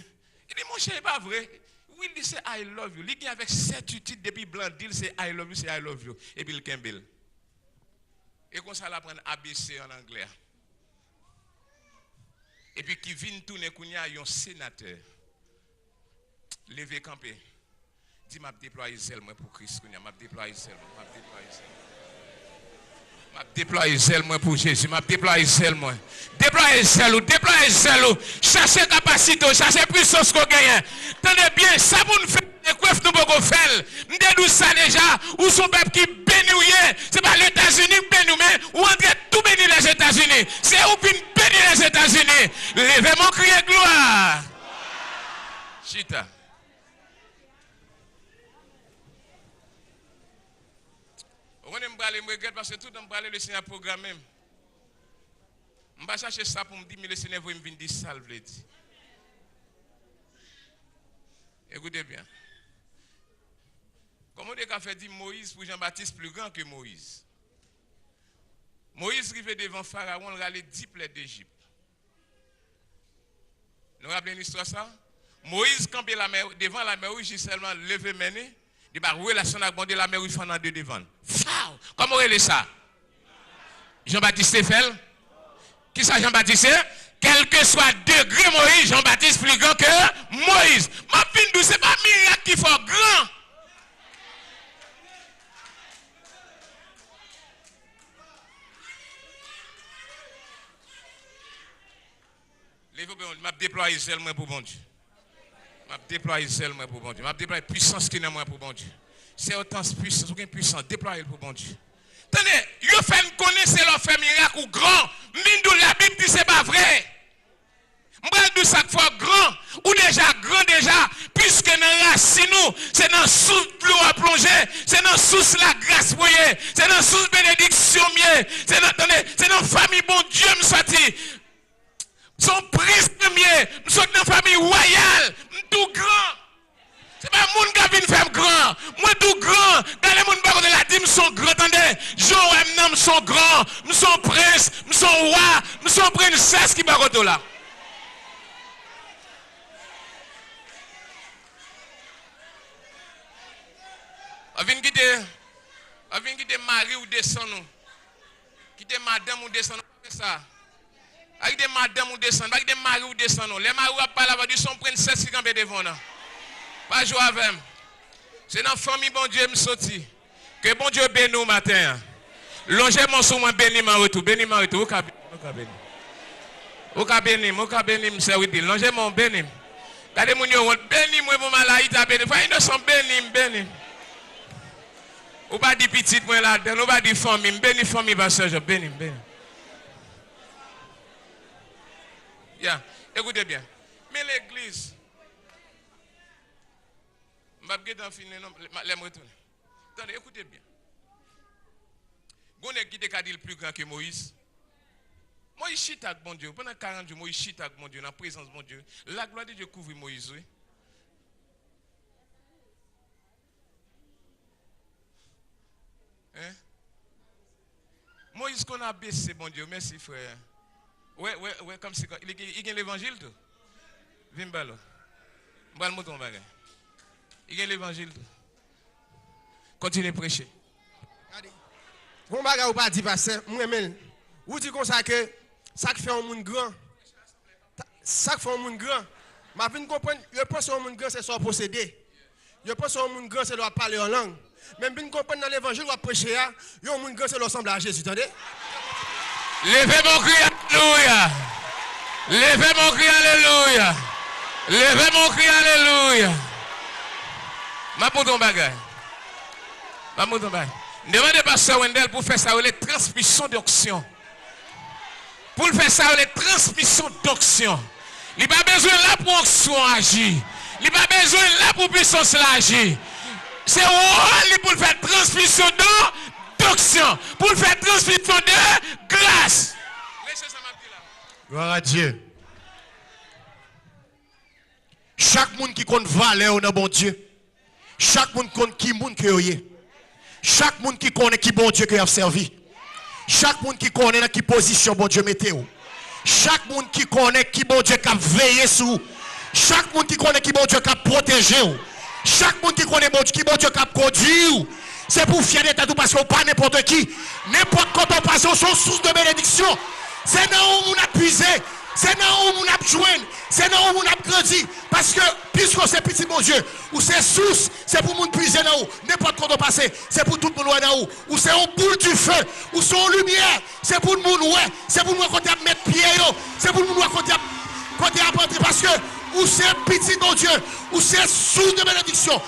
Il dit mon cher, c'est pas vrai. Oui, il dit c'est I love you. Il dit avec certitude depuis blanc dit c'est I love you, c'est I love you. Et puis il Campbell. Et comme ça, il apprend ABC en anglais. Et puis qui vient tourner, il y a un sénateur. Levé campé. Dit m'a déployé seulement pour Christ. M'a déployé seulement. M'a déployé seulement pour Jésus. M'a déployé seulement. Déployez seulement. Cherchez capacité, cherchez puissance qu'on gagne. Tenez bien, ça vous fait des coiffes nous pouvons faire. Nous ça déjà. Ou son peuple qui bénit. C'est pas les États-Unis qui bénit, mais ou entrer tout bénir les États-Unis. C'est où qui bénit les États-Unis. Levez mon cri de gloire. Chita. On aime parler, parce que tout le monde parle le Seigneur programme même. Je vais chercher ça pour me dire, mais le Seigneur veut me dire ça, le dit. Écoutez bien. Comment on a fait dire Moïse pour Jean-Baptiste plus grand que Moïse? Moïse arrivé devant Pharaon, il a les 10 plaies d'Égypte. Nous rappelons l'histoire ça? Moïse campait devant la mer, il seulement levé mené. Il va relation avec la mer, il fait en deux devant. Comment on est ça? Jean-Baptiste fait? Qui ça Jean-Baptiste? Quel que soit degré Moïse, Jean-Baptiste plus grand que Moïse. Ma fille, ce n'est pas miracle qui faut grand. Je vais déployer seulement pour bon Dieu. Je vais déployer seulement pour bon Dieu. Je vais déployer puissance qui n'est pas pour bon Dieu. C'est autant puissance, aucune puissance. Déployer pour bon Dieu. Tenez, vous faites connaître leur fait miracle ou grand. Mindou la Bible dit c'est pas vrai. Moi de chaque fois grand ou déjà grand déjà puisque dans racine nous c'est dans sous l'eau à plonger, c'est dans sous la grâce voyez, c'est dans sous bénédiction mieux, c'est dans famille bon Dieu me sorti. Son prince premier, nous sommes dans la famille royale, tout grand. C'est pas le monde qui vient faire grand. Moi tout grand. Dans les monde de la dîme sont grands. Attendez, Joël nous sont grands. Nous sommes princes, nous sommes rois, nous sommes princesses qui sont là. On vient quitter mari ou descend nous. Quitter madame ou descend nous. C'est ça. Avec des madame ou descend, avec des maris ou descend nous. Les maris ou pas là, ils sont princesses qui campent devant nous. Pas jouer avec. C'est dans la famille, bon Dieu, me sorti. Que bon Dieu bénisse nous matin. Longez mon sou, moi bénis ma retour. Bénis ma retour. Ou ka bénis, c'est oui. Longez mon bénis. Regardez mon yo, bénis moi pour maladie, bénis. Faut innocent bénis. Ou pas dit petite moi là-dedans, ou pas dit famille, bénis famille, pasteur, je bénis. Yeah. Écoutez bien. Mais l'église, je vais vous finir, je vais retourner. Attendez, écoutez bien. Vous avez qui est le plus grand que Moïse? Moïse chita avec mon Dieu. Pendant 40 jours, Moïse chita avec mon Dieu, dans la présence de mon Dieu. La gloire de Dieu couvre Moïse. Oui. Hein? Moïse qu'on a baissé, mon Dieu. Merci frère. Ouais, comme c'est il y a l'évangile tout. Vimbalo. Je vais le montrer un bagage. Il y a l'évangile. Continuez à prêcher. Bon bagage ou pas dit pasteur, moi-même. Vous dites comme ça que ça fait un monde grand. Ça fait un monde grand. Ma vie comprendre, je pense que un monde grand c'est son procédé. Je pense que un monde grand c'est doit parler en langue. Même bien comprendre dans l'évangile ou prêcher, un monde grand c'est ressemble à Jésus, attendez? Levez mon cri, alléluia. Levez mon cri, alléluia. Levez mon cri, alléluia. Ma pour ton bagage. Ma pour ton bagage. Demandez pasteur Wendell pour faire ça, les transmissions d'onction. Pour faire ça, les transmissions d'onction. Il n'y a pas besoin là pour onction agir. Il n'y a pas besoin là pour puissance agir. C'est pour faire transmission d'onction. Pour faire transmission de grâce. Laissez ça m'appeler là. Gloire à Dieu. Chaque monde qui compte valeur dans bon Dieu. Chaque monde compte qui monde que est. Chaque monde qui connaît qui bon Dieu qui a servi. Chaque monde qui connaît dans qui position bon Dieu mettez. Chaque monde qui connaît qui bon Dieu qui a veillé sur. Chaque monde qui connaît qui bon Dieu qui a protégé. Chaque monde qui connaît qui bon Dieu qui a conduit. C'est pour fier d'être tout parce qu'on pas n'importe qui. N'importe quand on passe son source de bénédiction. C'est là où on a puisé. C'est là où on a joint. C'est là où on a grandi. Parce que, puisque c'est petit mon Dieu, ou c'est source, c'est pour nous puiser là où. N'importe quand on passe, c'est pour tout le monde là où. Ou c'est en boule du feu, ou c'est en lumière, c'est pour le monde, ouais. C'est pour nous côté à mettre pied, c'est pour nous côté à apporter. Parce que, ou c'est petit mon Dieu, ou c'est source de bénédiction.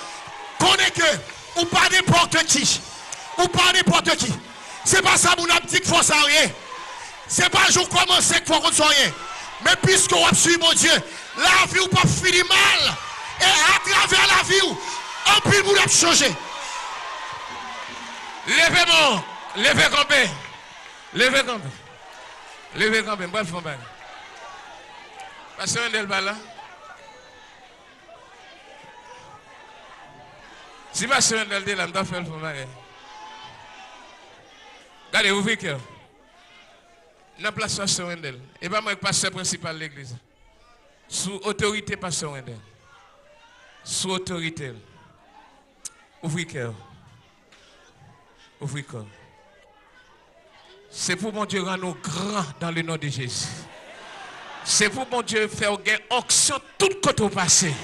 Connais que, ou pas n'importe qui. Ou pas n'importe qui. C'est pas ça, mon petit qu'il faut ça rien. C'est pas un jour commencer qu'il faut qu'on soit rien. Mais puisqu'on a suivi mon Dieu, la vie ou pas fini mal. Et à travers la vie, un peu vous l'avez changé. Levez-moi. Levez campé. Levez campé. Levez campé. Bref, on va. Pasteur Wendell là. Si Pasteur Wendell est là, je dois faire le fond. Regardez, ouvrez le cœur. Dans la place Pasteur Wendell. Et pas moi le pasteur principal de l'église. Sous autorité Pasteur Wendell. Sous autorité. Ouvrez le cœur. Ouvrez le cœur. C'est pour mon Dieu rendre nous grands dans le nom de Jésus. C'est pour mon Dieu faire une onction tout côté au passé.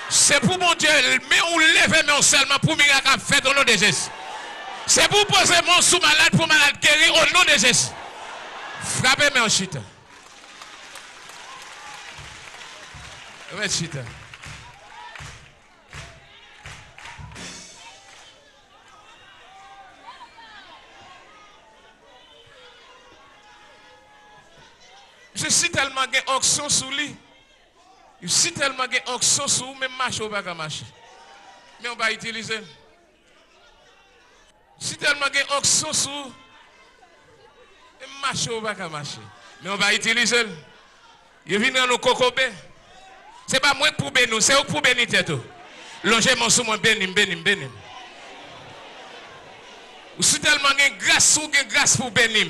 C'est pour mon Dieu, mais on lève mais seulement pour miracle fait au nom de Jésus. C'est pour poser mon sous malade pour malade guéri au nom de Jésus. Frappez-moi en chita. Ouais, chita. Je suis tellement gain onction sous lui. Je suis tellement gain onction sous lui, même marcher ou pas marcher. Mais on va utiliser. Je suis tellement gain onction sous lui. Même marcher ou pas marcher. Mais on va utiliser. Il vient dans nos cocobés. Ce n'est pas moi pour bénir, c'est pour bénir tête. Longer mon sous moi bénim. Je suis tellement gain grâce pour bénir.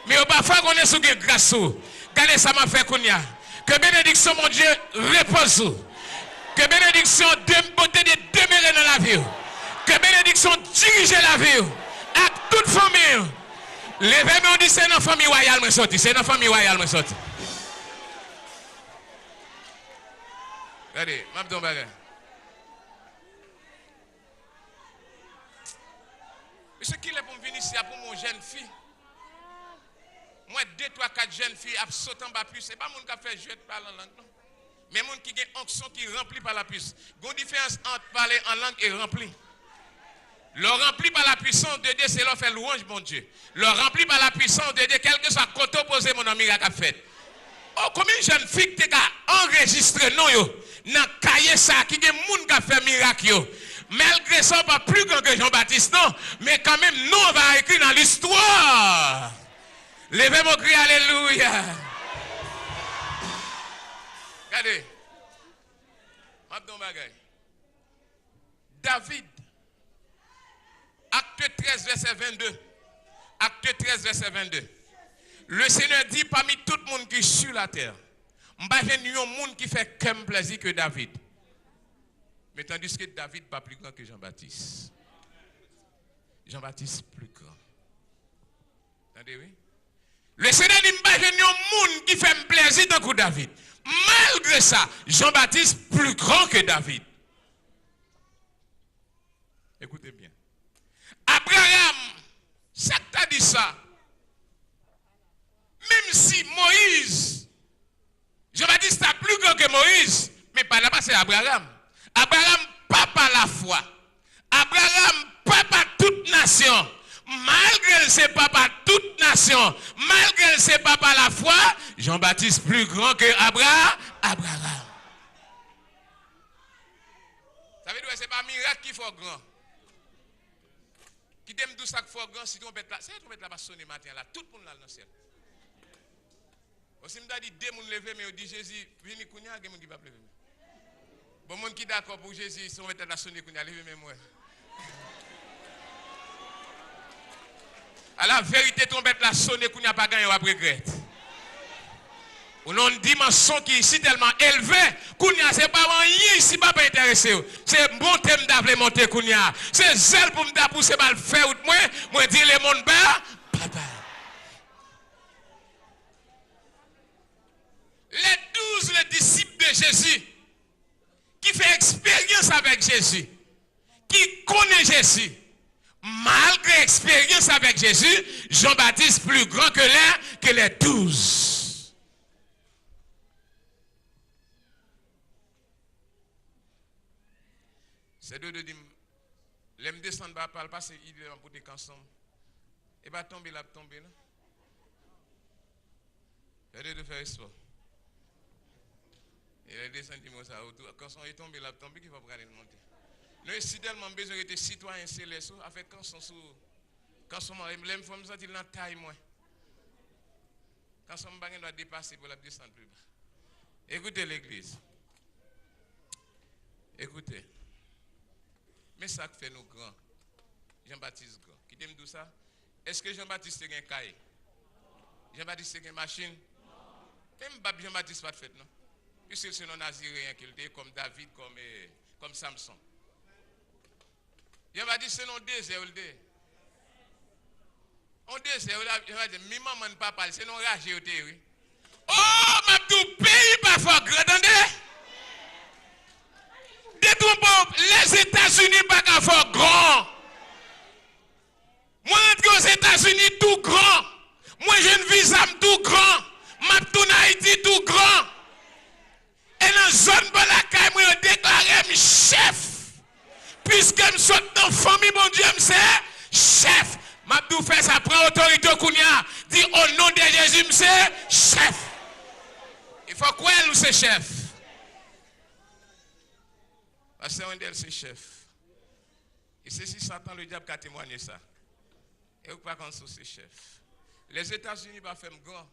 Mais parfois on est sous grâce. Regardez ça m'a fait Kounia. Que bénédiction, mon Dieu, repose. Que bénédiction beauté de demeurer dans la vie. Que bénédiction dirige la vie. À toute famille. Levez-moi, on dit c'est dans la famille royale, mais sorti. C'est dans la famille royale, mais sorti. Regardez, je vais vous Monsieur qui est pour venir ici pour mon jeune fille. Moi, 2, 3, 4 jeunes filles à sauter en bas plus. Ce n'est pas mon qui a fait jouer de parler en langue, non. Mais mon qui a une onction qui est remplie par la puissance. Il y a une différence entre parler en langue et rempli. Le rempli par la puissance de Dieu, c'est leur faire louange, mon Dieu. Le rempli par la puissance de Dieu, quel que soit le côté opposé, mon ami, a fait. Oh, combien de jeunes filles qui ont enregistré, non, yo, dans le cahier ça, qui a moun qui a fait miracle, yo. Malgré ça, pas plus grand que Jean-Baptiste, non. Mais quand même, nous, on va écrire dans l'histoire. Levez mon cri, alléluia. Regardez. David, acte 13, verset 22. Acte 13, verset 22. Le Seigneur dit parmi tout le monde qui est sur la terre, Je ne un monde qui fait comme plaisir que David. Mais tandis que David n'est pas plus grand que Jean-Baptiste. Jean-Baptiste plus grand. Entendez, oui? Le Seigneur dit, je ne un monde qui fait plaisir dans que David. Malgré ça, Jean-Baptiste plus grand que David. Écoutez bien. Abraham, ça t'a dit ça. Même si Moïse, Jean-Baptiste est plus grand que Moïse, mais pas là-bas c'est Abraham. Abraham, papa la foi. Abraham, papa toute nation. Malgré ses papa toute nation, malgré ses papa la foi, Jean-Baptiste plus grand que Abraham. Ça veut dire que ce n'est pas un miracle qui faut grand. Qui t'aime tout ça qu'il faut grand, si tu trompette là, c'est trompette là, va sonner matin là, tout le monde là dans le ciel. Aussi, je dis, deux personnes lever, mais on dit Jésus, viens kounya, il y a des qui va lever. Bon, monde qui d'accord pour Jésus, si on met la sonner kounya, lever même moi. À la vérité, trompette la sonner kounya, pas gagner, on va regretter. On a une dimension qui est ici tellement élevée, kounya, c'est pas rien ici, pas intéressé. C'est bon thème d'appeler monter kounya. C'est zèle pour me pousser mal faire ou moi dire le monde bas, papa. Les 12 les disciples de Jésus qui fait expérience avec Jésus, qui connaît Jésus, malgré expérience avec Jésus, Jean-Baptiste plus grand que les 12. C'est deux de dire, l'aime descendre par le passé, il est en boutique ensemble. Et va tomber là, tomber là. C'est deux de faire espoir. Il a descendu ça autour. Quand on est tombé là, tomber, qu'il faut pas aller monter. Nous avons tellement besoin d'être citoyens célestes, avec quand son mari, l'aime femme ça il dans taille moins. Quand son mari doit dépasser pour la descendre plus bas. Écoutez l'église. Écoutez. Mais ça fait nous grands. Jean-Baptiste grand. Qui t'aime tout ça? Est-ce que Jean-Baptiste est un cahier? Jean-Baptiste est une machine? Même Jean-Baptiste pas de fait, non? Puisque c'est non nazirien qu'il était, comme David, comme Samson. Jean-Baptiste c'est non désert, il était. On désert, il va dire, mi maman ne pas parler, c'est non ragé, oui. Oh, ma tout pays pas fort, attendez? Les États-Unis pas qu'à fort grand. Moi, entre aux États-Unis tout grand. Moi, j'ai une visa tout grand. Ma tout Haïti tout grand. Et dans la zone de la caille, moi, je déclare chef. Puisque je suis dans la famille, mon Dieu, c'est chef. Ma tout fait ça, prend autorité au Kounia. Dit au nom de Jésus, c'est chef. Il faut quoi, nous, c'est chef. Parce que c'est chef. Et c'est si Satan, le diable, qui a témoigné ça. Et vous pas quand c'est chef. Les États-Unis va faire grand.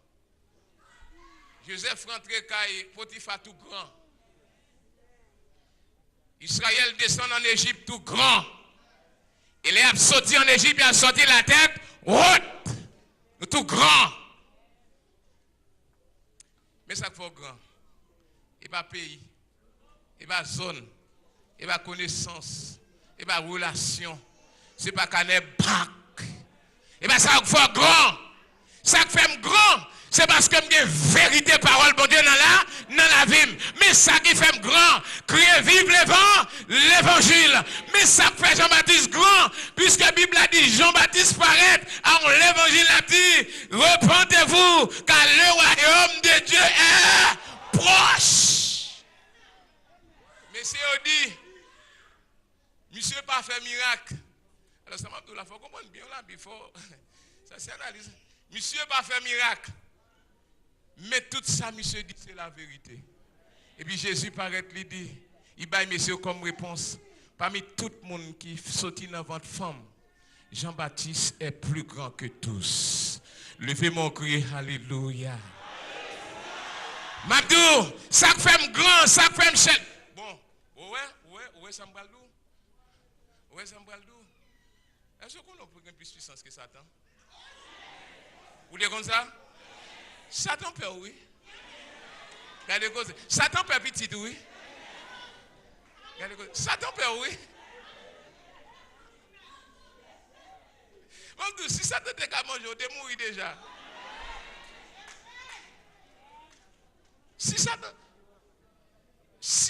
Joseph rentre caille, Potiphar tout grand. Israël descend en Égypte tout grand. Il est sorti en Égypte, il a sorti la tête haute. Tout grand. Mais ça fait grand. Il va pays. Il va zone. Il va connaissance. Il va relation. C'est pas qu'on est banque. Et bien ça fait grand. Ça fait grand. C'est parce que j'ai vérité parole bon Dieu dans la vie. Mais ça qui fait grand, crier vive l'évangile. Mais ça fait Jean-Baptiste grand, puisque la Bible a dit Jean-Baptiste paraît, alors l'évangile a dit repentez-vous, car le royaume de Dieu est proche. Monsieur dit, monsieur pas fait miracle. Alors ça m'a dit, il faut comprendre bien là, il faut. Ça c'est analyse. Monsieur pas fait miracle. Mais tout ça, monsieur dit, c'est la vérité. Et puis Jésus paraît, lui dit, il baille monsieur comme réponse. Parmi tout le monde qui sortit dans votre femme, Jean-Baptiste est plus grand que tous. Levez mon cri, alléluia. Mabdou, ça fait grand, ça fait chef. Bon, ouais, ça me parle d'où? Ouais, ça me parle d'où? Est-ce qu'on a plus de puissance que Satan? Vous dites comme ça? Satan peut, oui. Regardez cause. Satan peur petit, oui. Regardez cause. Satan peur, oui. Bon, si Satan t'es qu'à manger, t'es mourir déjà. Si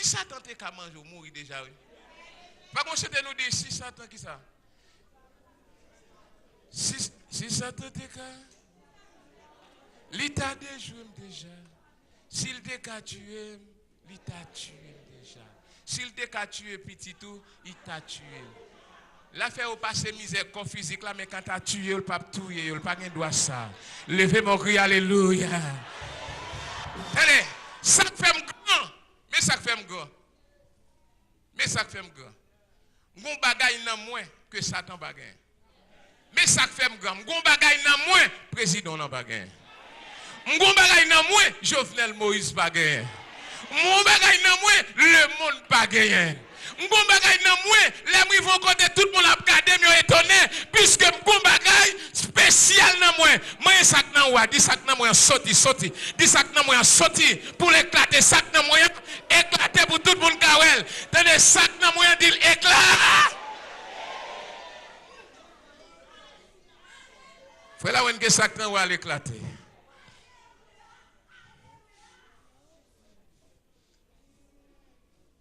Satan t'es qu'à manger, mourir déjà, oui. Par contre, c'était nous dire, si Satan qui ça? Si Satan t'es qu'à... Il t'a déjoué déjà. S'il t'a qu'à tuer, il t'a tué déjà. S'il t'a qu'à tuer petit tout, il t'a tué. L'affaire au passé misère corps physique là, mais quand t'as tué, il pas tuer, il pas droit ça. Levez mon cri, alléluia. Allez, ça fait grand, mais ça fait grand. Mais ça fait grand. Gon bagaille nan moins que Satan bagaille. Mais ça fait grand. Gon bagaille nan moins président nan bagaille. Gon bagaille nan moins Jovenel Moïse bagaille. Mon bagaille nan moins le monde bagaille. M'gon bagay nan mwen, les vont côté tout le monde a regardé, m'ont étonné puisque m'gon bagay spécial nan mwen. Moi sac nan wa, di sac nan mwen sorti. Di sac nan mwen sorti pour l'éclater sac nan mwen, éclater pour tout le monde kawel. Tenez sac nan mwen dit éclat. Frère la wen que sac nan wa l'éclater.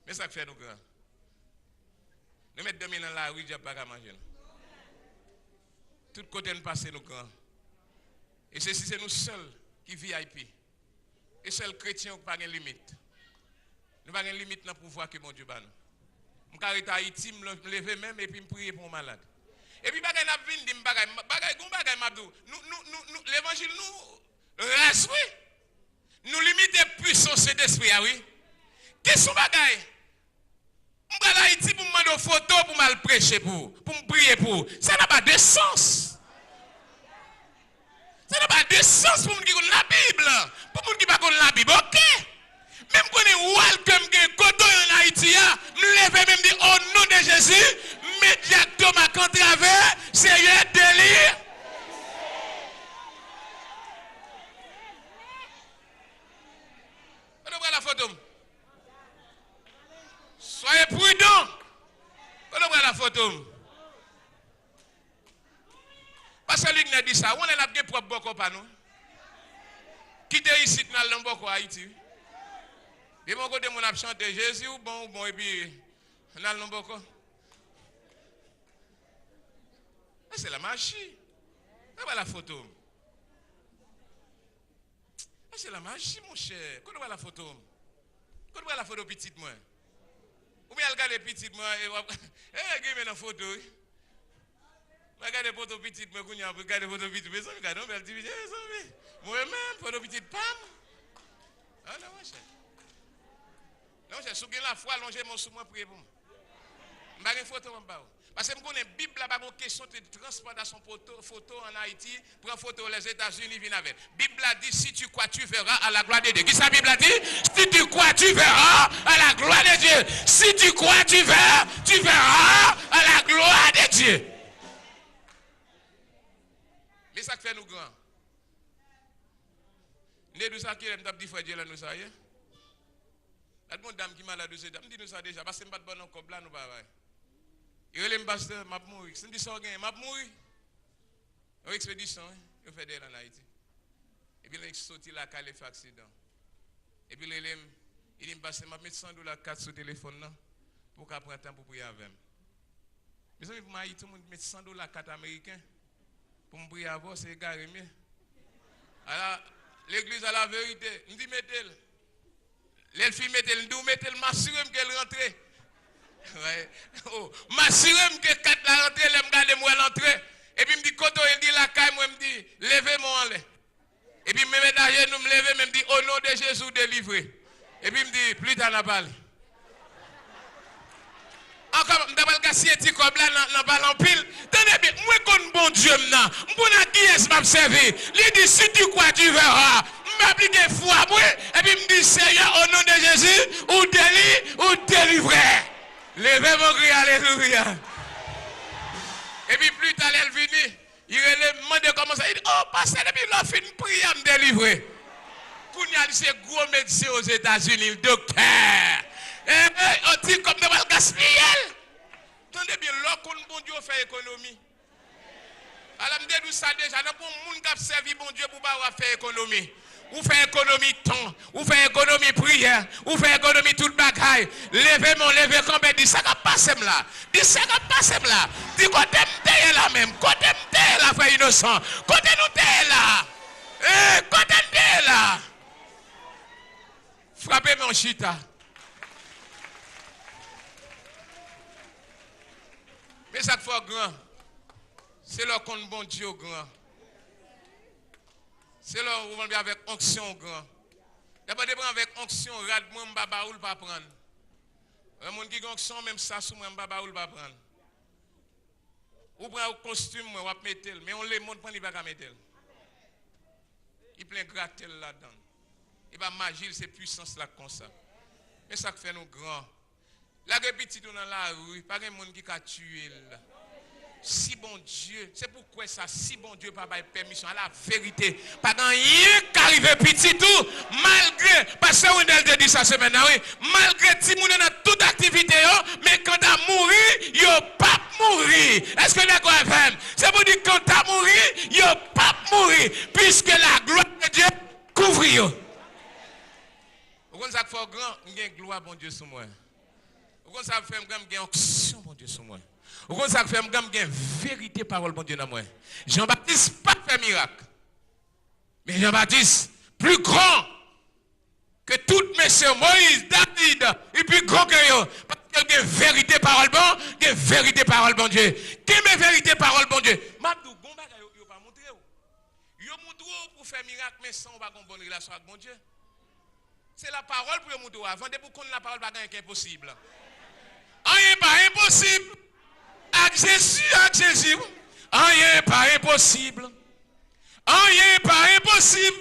Mais ça fait nous grand. Nous mettons 2000 dans la rue, je n'ai pas à manger. Tout côté nous passe nous grands. Et ceci, c'est nous seuls qui VIP. Et seuls chrétiens qui n'ont pas de limite. Nous n'avons pas de limite dans le pouvoir que mon Dieu bat nous. Je suis arrivé à Haïti, je me lever même et puis je prie pour un malade. Et puis, bagay n'a vinn di bagay mabdou. L'évangile nous rasoui. Nous limite puissance d'esprit, oui. Qu'est-ce que bagay? Je vais à Haïti pour me demander une photo, pour me prêcher, pour me prier pour. Ça n'a pas de sens. Ça n'a pas de sens pour me dire la Bible. Pour me dire pas la Bible, ok. Même quand on est welcome, quand on est en Haïti, me lever même dire au nom de Jésus, médiatement qu'en travers, c'est un délire. On voit la photo. Soyez prudents. On voit la photo. Parce que lui n'a dit ça, on est là bien propre beaucoup pas nous. Quittez ici dans le beaucoup Haïti. Et mon côté mon a chanté Jésus ou bon et puis dans le beaucoup. C'est la magie. On voit la photo. C'est la magie mon cher. Quand on voit la photo. Quand on voit la photo petite moi. Ou bien regarder petite moi et regarde la photo. Regardez la photo petite moi qu'on y a regarder photo petite mais ça regarde on belle division moi même photo petite pam. Ah non mon cher. Non cher sous la foi allonger mon sous moi prier pour moi. M'pa une photo en bas. Parce que je connais Bible là-bas une question de transportation photo en Haïti, prend photo les États-Unis viennent avec. Bible a dit si tu crois tu verras à la gloire de Dieu. Qui ça Bible a dit? Si tu crois tu verras à la gloire de Dieu. Si tu crois tu verras à la gloire de Dieu. Mais ça fait nous grand. Né nous ça qui aime d'abdi frère Dieu là nous ça y est. La bonne dame qui malade de dame dit nous ça déjà parce que pas de bon encore là nous pas. Il est pasteur, m'a mourir. C'est dit ça gain, m'a mourir. En expédition, il fait d'elle en Haïti. Et puis il est sorti la cale fait accident. Et puis il est passé m'a mettre $100 carte sur téléphone là pour qu'à prendre temps pour prier avec. Mais ça pour Haïti tout le monde met $100 carte américain pour me prier avant c'est garé mieux. Alors l'église à la vérité, me dit mettez-le. Les filles mettez-le, nous mettez-le m'assurer qu'elle rentre. Ouais. Oh, m'assurer que quand la rentrée, elle me garde moi l'entrée. Et puis me dit quand il dit la caille, moi me dit levez-moi en l'air. Et puis me met derrière nous me lever, me dit au nom de Jésus délivré. Et puis me dit plus tard n'a pas. Encore m'dabal gassier ti comme là dans ballon pile. Tenez bien, moi connais bon Dieu m'na. M'bona qui est m'a servi. Lui dit si tu crois tu verras. M'appliquer foi moi et puis me dit Seigneur au nom de Jésus ou délivré ou délivré. Levez mon cri, alléluia. Et puis plus tard, elle vient, il me demande comment ça. Il dit, oh, pasteur, depuis la fin de prière, me délivrer. Kounia, c'est gros médecin aux États-Unis, le docteur. On dit comme de mal gaspiller. Attendez bien, l'autre bon Dieu fait économie. Alors, je dis ça déjà, pour les gens qui ont servi bon Dieu pour faire économie. Ou faire économie de temps, ou faire économie prière, ou faire économie toute bagaille. Levez comme dit ça qui passe là. Dis ça qui passe là. Dis côté m'te là même, côté m'te là, frère innocent. Côté nous t'es là. Côté m'te là. Frappez mon chita. Mais ça fait grand. C'est leur compte bon Dieu grand. C'est leur où on vient avec onction grand. Il n'y a pas de avec onction, rad moi m'baba ou pas prendre. Un monde qui a onction même ça sous moi m'baba ou pas prendre. Ou prend un costume moi va mettre mais on les montre pas il va pas mettre. Il plein gratter là-dedans. Il va magie c'est puissance là comme ça. Mais ça fait nous grand. La petit dans la rue, pas un monde qui a tué là. Si bon Dieu, c'est pourquoi ça, si bon Dieu pas de permission à la vérité, pas rien qui arrive petit tout, malgré, parce que on a dit ça semaine, oui, malgré si moun a toute activité, mais quand t'as mouru, yo pas mourir. Est-ce que d'accord avec? C'est pour dire quand t'as mouru, yo pas mourir, puisque la gloire de Dieu couvre yo. Vous comprenez ça fait grand, j'ai gloire bon Dieu sur moi. Vous comprenez ça fait grand, j'ai onction bon Dieu sur moi. Vous comprenez ça fait une vérité parole bon Dieu dans moi. Jean-Baptiste pas fait miracle. Mais Jean-Baptiste plus grand que toutes mes sœurs Moïse, David, et plus grand que eux. Parce qu'il y a une vérité parole bon, il y a une vérité parole bon Dieu. Qui est vérité parole bon Dieu? Mabdou gomba yo pas montrer. Yo montre pour faire miracle mais sans pas une bonne relation avec bon Dieu. C'est la parole pour montrer avant de pour connaître la parole pas est impossible. Rien pas impossible. Avec Jésus, rien n'est pas impossible. Rien n'est pas impossible.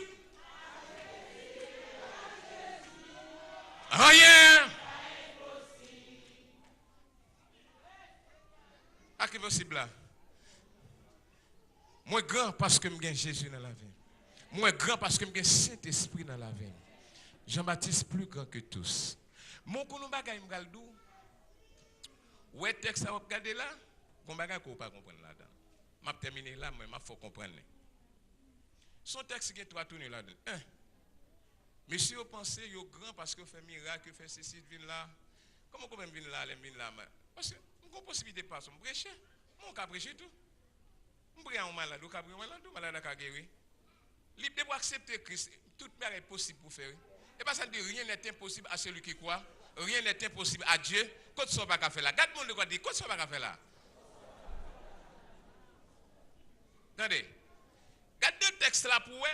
Rien. Pas impossible là. Moi grand parce que j'ai Jésus dans la vie. Moi grand parce que j'ai Saint-Esprit dans la vie. Jean-Baptiste plus grand que tous. Mon konou bagay m'galdou. Ouais, texte à regarder là, qu'on ne peut pas comprendre là-dedans. Je vais terminer là, mais il faut comprendre. Son texte qui est trois tournées là-dedans. Monsieur, vous pensez que vous êtes grand parce que vous faites miracle, vous faites ceci, vous venez là. Comment vous venez là, vous venez là? Parce que vous avez une possibilité de passer, vous prêchez. Vous pouvez prêcher tout. Vous pouvez un malade, vous pouvez un malade, vous malade à guérir. Libre de accepter Christ, tout est possible pour faire. Et pas ça dit rien n'est impossible à celui qui croit. Rien n'est impossible à Dieu. Qu'est-ce que ça va faire là? Regarde le monde dit, qu'est-ce que ça va faire là? Attendez. Regarde deux textes là pour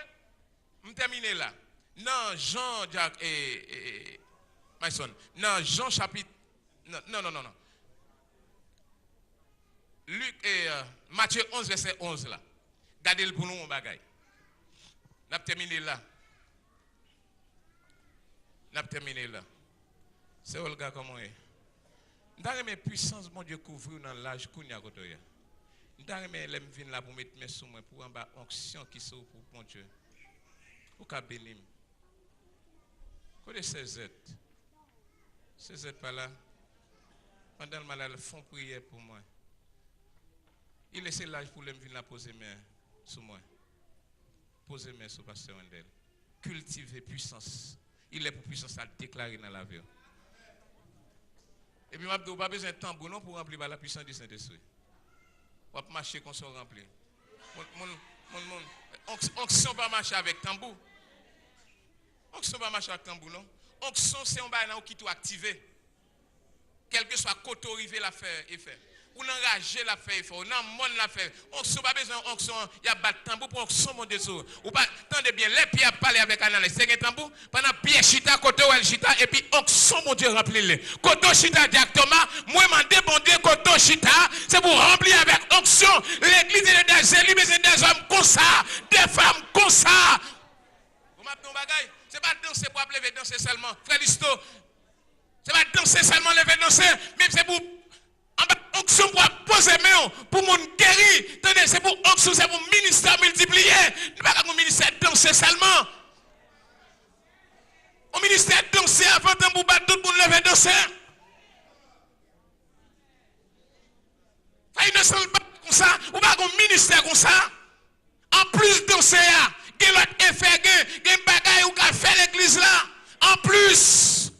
me terminer là. Non, Jean-Jacques et Mason. Non, Jean chapitre. Non. Luc et Matthieu 11, verset 11 là. Regardez pour nous mon bagaille. N'a terminé là. C'est Olga comment est. Dans mes puissances, mon Dieu couvre dans l'âge qu'on y a côté. Dans mes lèvres viennent là pour mettre mes sous moi pour en bas onction qui sont pour mon Dieu. Pour qu'à bénir. Côté CZ pas là. Pendant le malade, ils font prière pour moi. Il laisse l'âge pour les venir là poser main sur moi. Poser main sur pasteur Wendel. Cultiver puissance. Il est pour puissance à déclarer dans la vie. Et puis, je n'ai pas besoin de tambour non pour remplir la puissance du Saint-Esprit. On va marcher qu'on soit rempli. Onction va marcher avec tambour. Onction va marcher avec tambour, non? Onction, c'est un bail qui est activé. Quel que soit côté arrivé la faire et faire. Ou n'enrager la faire et faire. Ou n'en la faire. Onction, pas besoin d'onction. Il y a pas de tambour pour onction, mon Dieu. Ou pas, attendez bien, les pieds à parler avec analyse. C'est un tambour. Pendant pied chita, côté ou el chita. Et puis onction, mon Dieu, remplis-le. Côté chita directement. Moi, je demande côté chita. C'est pour remplir avec onction. L'église est des élus, mais c'est des hommes comme ça. Des femmes comme ça. Vous m'appelez un bagaille. C'est pas danser pour lever danser seulement. Frère Listo. C'est pas danser seulement, lever danser. Mais c'est pour. Onction pour poser main pour mon guéri. Attendez, c'est pour onction, c'est pour ministère multiplié. Ce n'est pas comme ministère danser seulement. Au ministère danser avant de vous battre, tout le monde lever danser. Il ne semble pas comme ça, ou pas un ministère comme ça. En plus de danser, il y a l'autre effet, il y a un bagage où il fait l'église là. En plus.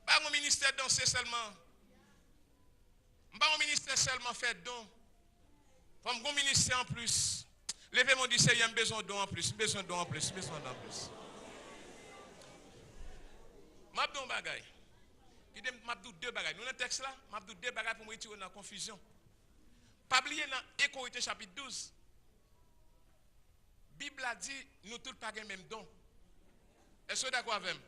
Pas mon ministère danser seulement. Pas mon ministère seulement fait don. Comme mon ministère en plus. Levez mon dit Seigneur, besoin de don en plus, besoin de don en plus, besoin de don en plus. Je vais vous bagay. Je vais vous deux bagages. Nous, dans le texte là, je vais vous deux bagages pour me retirer dans la confusion. Pas oublier dans Écoute chapitre 12. La Bible a dit, nous tous pas le même don. Est-ce que vous êtes d'accord avec moi?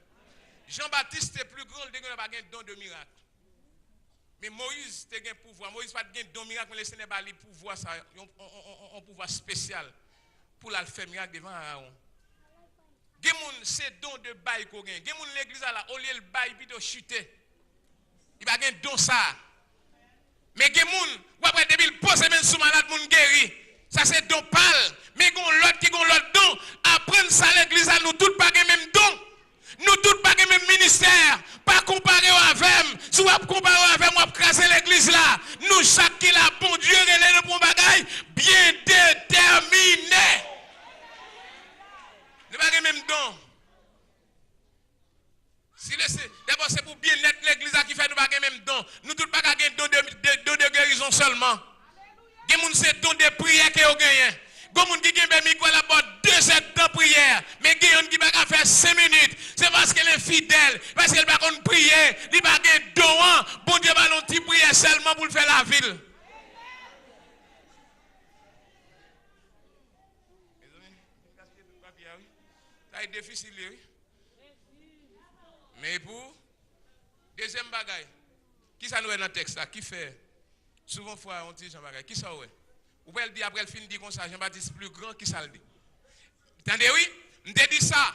Jean-Baptiste est plus grand, il n'a pas de don de miracle. Mais Moïse a un pouvoir. Moïse n'a pas de don de miracle, mais le Seigneur a un pouvoir, un pouvoir spécial pour la faire miracle devant Aaron. Gen moun c'est don de bail ko gen. Gen moun l'église là au lieu le bail puis de chuter. Il va gen don ça. Mais gen moun ou après depuis il pose même sous malade moun guéri. Ça c'est don pâle. Mais gon l'autre qui gon l'autre don, apprendre ça l'église là nous tous pas gen même don. Nous tous pas gen même ministère. Pas comparer avec si vous comparer avec moi craser l'église là. Nous chaque qui la bon Dieu relève pour bagaille bien déterminé. Ne pas même don. Si d'abord c'est pour bien être l'église qui fait nous pas même don. Nous tous pas gagner don de guérison seulement. Gen moun c'est don de prière que vous gagnez. Gon moun qui gagne micro là bas 2 heures de prière, mais gen qui pas faire 5 minutes. C'est parce qu'elle est fidèle, parce qu'elle pas qu'on prier, il pas gagne don. Bon Dieu va non petit prière seulement pour faire la ville. C'est difficile, oui. Mais pour deuxième bagaille, qui ça nous est dans le texte là? Qui fait souvent fois on dit Jean bagaille? Qui ça ouais? Ou peut le dire après le fin dit comme ça, Jean-Baptiste plus grand, qui ça le dit? Entendez oui? On te dit ça.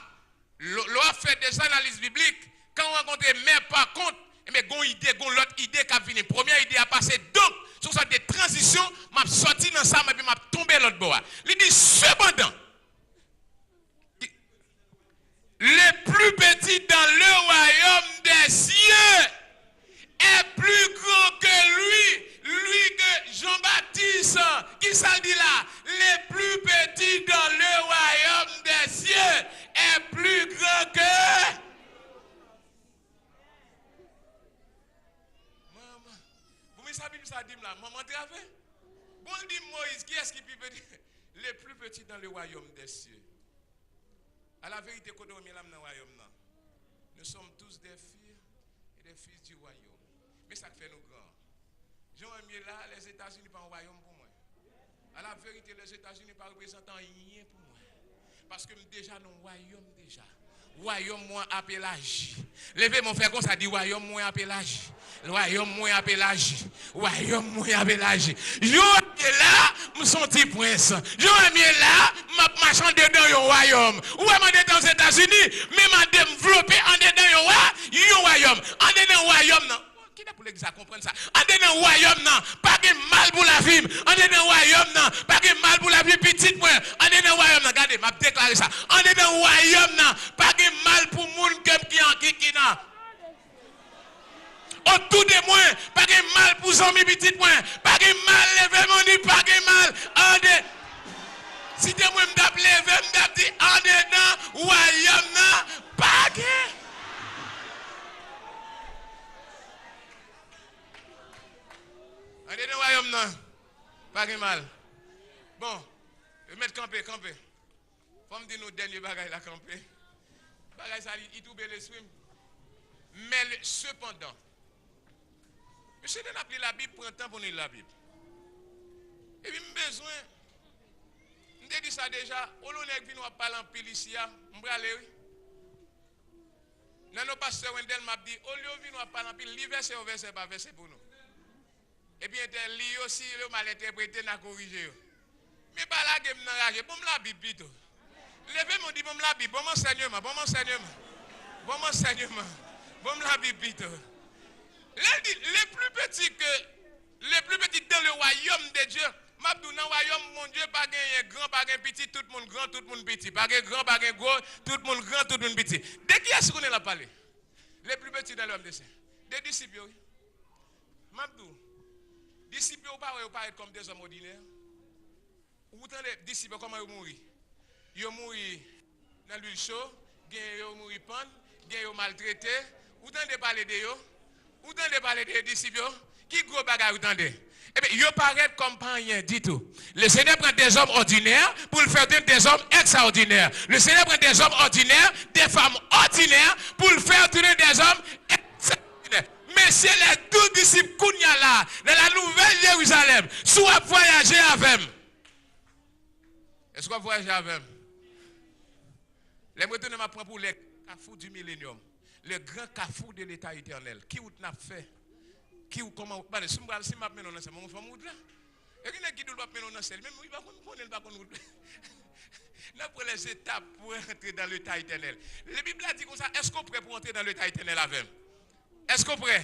L'on a fait des analyses bibliques. Quand on rencontre mais par contre, mais gon idée, gon l'autre idée qui a fini. Première idée a passé donc sur ça des transitions, m'a sorti dans ça, mais m'a tombé l'autre bois. Il dit cependant. Le plus petit dans le royaume des cieux est plus grand que lui que Jean-Baptiste. Qui ça dit là? Le plus petit dans le royaume des cieux est plus grand que... Maman, vous me savez ça dit là, maman travaille. Bon dit Moïse, qui est-ce qui peut dire? Le plus petit dans le royaume des cieux. À la vérité, quand on est dans le royaume, nous sommes tous des filles et des fils du royaume. Mais ça fait nous grands. Jean-Miel là, les États-Unis pas un royaume pour moi. À la vérité, les États-Unis ne représentent rien pour moi. Parce que déjà, nous royaume déjà. Royaume moins appellage. Levez mon frère comme ça dit royaume moins appellage. Royaume moins appellage. Royaume moins appellage. Je là, je suis un petit prince. Je suis là, je marchand dedans le royaume. Ou est dans les États-Unis, mais je développé en dedans le royaume. En dedans le royaume, non. Qui est pour l'église à comprendre ça? En dedans le royaume, non. Pas de mal pour la vie. En dedans le royaume, non. Pas de mal pour la vie petite. En dedans le royaume, non. Regardez, je déclaré ça. En dedans le royaume, non. Pas de mal pour les gens qui n'a. Autour de moi, pas de mal pour les amis petits. Pas de mal, levez mon dit, pas de mal. En dedans. Si tu moi m'dap lever, m'dap dit en dedans royaume non. Pas de. En dedans royaume non. Pas de mal. Bon, je vais camper. Faut me dire nos derniers bagages la camper. Bagage ça il trouve l'esprit. Mais cependant, monsieur de l'appeler la Bible prend temps pour lire la Bible. Et puis besoin je dis ça déjà, au lieu de venir parler en pile ici, je vais aller. Nos pasteurs Wendel m'a dit, au lieu de venir parler en pile, l'hiver c'est un verset, pas verset pour nous. Et bien, lui aussi, il m'a interprété, il a corrigé. Mais pas là, je me rage, bon la Bible plutôt. Levez-moi, dit bon la Bible, bon enseignement. Bon la Bible plutôt. Les plus petits dans le royaume de Dieu, dans le royaume, mon Dieu, pas gagné grand grand, pas un petit, tout le monde grand, tout le monde petit. Pas un grand, pas un gros, tout le monde grand, tout le monde petit. Dès qui est-ce qu'on est là parler? Les plus petits dans l'homme de Saint. Des disciples. Mabdou. Disciples ou pas comme des hommes ordinaires. Ou tant les disciples comment ils mourent? Ils mourent dans l'huile chaude, ils mourent panne, ils maltraités. Ou tant de parler de eux? Ou tant de parler des disciples? Qui gros bagaille ou tant de? Eh bien, ils paraissent comme pas rien du tout. Le Seigneur prend des hommes ordinaires pour le faire des hommes extraordinaires. Le Seigneur prend des hommes ordinaires, des femmes ordinaires pour le faire tourner des hommes extraordinaires. Mais c'est les 12 disciples qu'on y a là, dans la nouvelle Jérusalem, soit voyager avec eux. Est-ce qu'on voyage avec eux? Les Bretons m'apprennent pour les carrefours du millénium, le grand carrefour de l'état éternel. Qui vous n'a fait? Qui ou comment bah si m'a mené dans mon femme route là et qui doit mener dans celle même il va connaître pas connaître n'a pour les étapes pour entrer dans le temps éternel. La Bible a dit comme ça, est-ce qu'on prêt pour entrer dans le temps éternel avec? Est-ce qu'on prêt?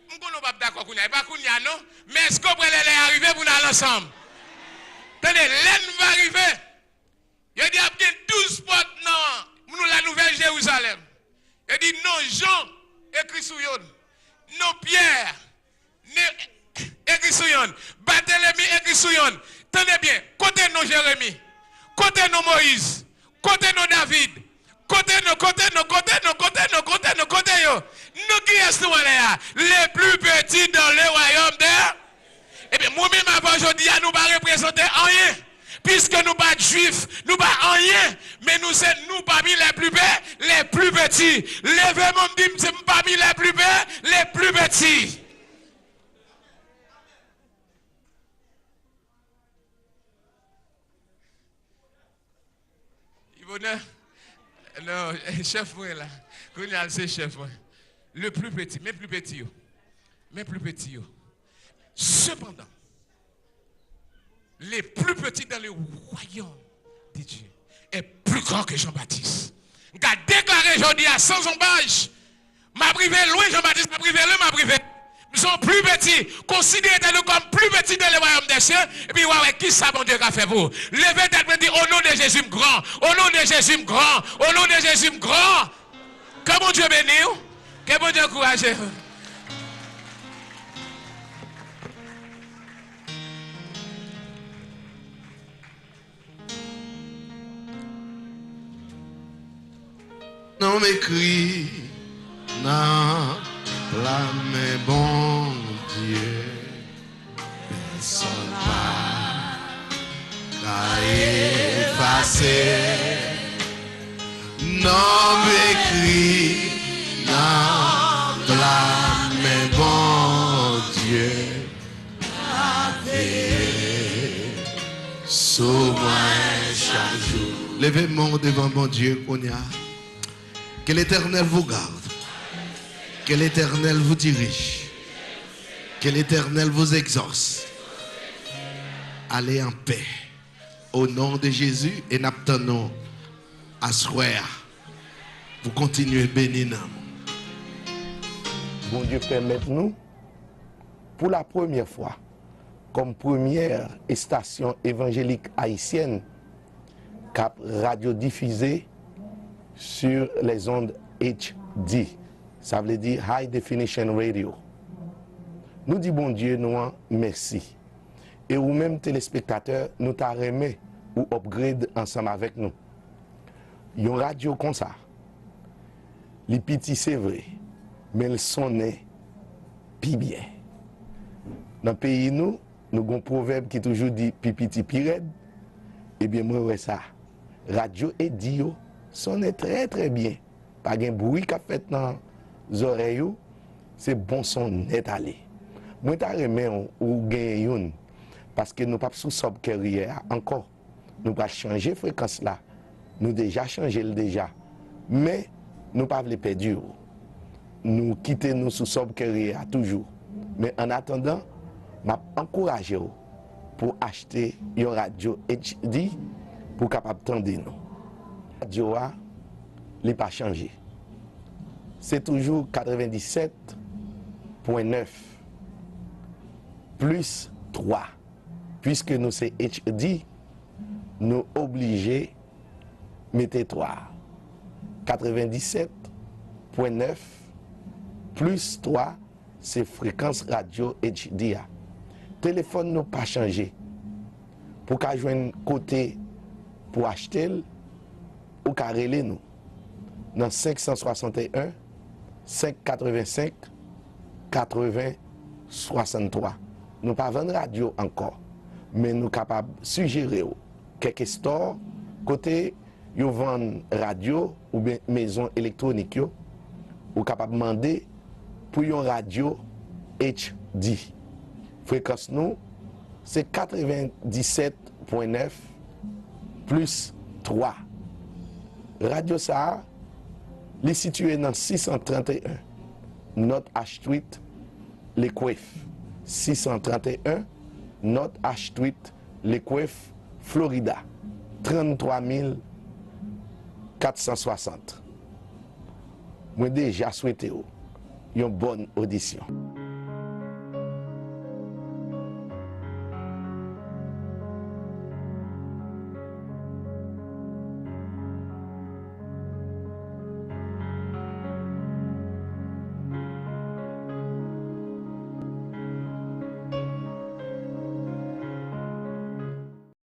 On ne pas d'accord qu'on y a pas qu'on y a non, mais est-ce qu'on prêt les arriver pour aller ensemble? Tenez, l'en va arriver. Il dit il y a 12 portes dans la nouvelle Jérusalem. Il dit non Jean écrit sur yon. Non Pierre, écrit sur yon. Barthélemy écrit sur yon. Tenez bien, côté nos Jérémie, côté nos Moïse, côté nos David, côté yo. Nous qui est-ce là? Les plus petits dans le royaume de. Eh bien, moi-même avant aujourd'hui, nous ne pas représenter rien. Puisque nous pas juifs, nous pas rien, mais nous sommes nous parmi les plus petits. Levez-moi, c'est parmi les plus petits. Non, chef moi là. C'est chef moi. Le plus petit, mais plus petit. Cependant, les plus petits dans le royaume de Dieu est plus grand que Jean-Baptiste. Je vais déclarer aujourd'hui à sans ombage. Ma privé loin Jean-Baptiste, ma privé loin, ma privé. Nous sommes plus petits. Considérez-nous comme plus petits dans le royaume des cieux. Et puis, ouais, qui ça, mon Dieu, qu'a fait vous? Levez tête et dit au nom de Jésus grand. Au nom de Jésus grand. Au nom de Jésus grand. Que mon Dieu bénisse. Que mon Dieu encourage. Non m'écrit, non, la mais bon Dieu, personne pas effacer. Non m'écrit, non, la mais bon Dieu, sauve-moi chaque jour. Levez-moi devant mon Dieu qu'on y a. Que l'Éternel vous garde. Que l'Éternel vous dirige. Que l'Éternel vous exauce. Allez en paix. Au nom de Jésus et n'attendons à soir. Vous continuez béni. Bon Dieu permette-nous, pour la première fois, comme première station évangélique haïtienne, cap radiodiffusée sur les ondes HD, ça veut dire High Definition Radio. Nous disons bon Dieu, nous merci. Et vous-même téléspectateurs, nous t'arrêtons ou upgrade ensemble avec nous. Une radio comme ça, les petits c'est vrai, mais le son est pi bien. Dans le pays nous avons un proverbe qui toujours dit pipiti pired. Eh bien moi ouais ça. Radio et dio sonne très très bien. Pas de bruit qu'a fait dans les oreilles, c'est bon son net allé. Moi ta remet ou gagne parce que nous pas sous sub carrière encore. Nous pas changer fréquence là. Nous déjà changé le déjà. Mais nous pas les perdre. Nous quitter nous sous sub carrière toujours. Mais en attendant, m'a encouragé pour acheter une radio HD pour capable tendre nous. Radio a n'est pas changé. C'est toujours 97.9 plus 3. Puisque nous c'est HD, nous obligés mettez 3. 97.9 plus 3, c'est fréquence radio HDA. Téléphone nous pas changé. Pour qu'à joindre côté pour acheter ou carrelé nous dans 561 585 80 63. Nous pas vendre radio encore, mais nous capables suggérer quelques stores côté yo vend radio ou bien maison électronique yo ou capable demander pour une radio HD. Fréquence nous c'est 97.9 plus 3. Radio ça est situé dans 631 North H Street, Lequef. 631 North H Street, Lequef, Florida. 33 460. Moi déjà souhaité une bonne audition.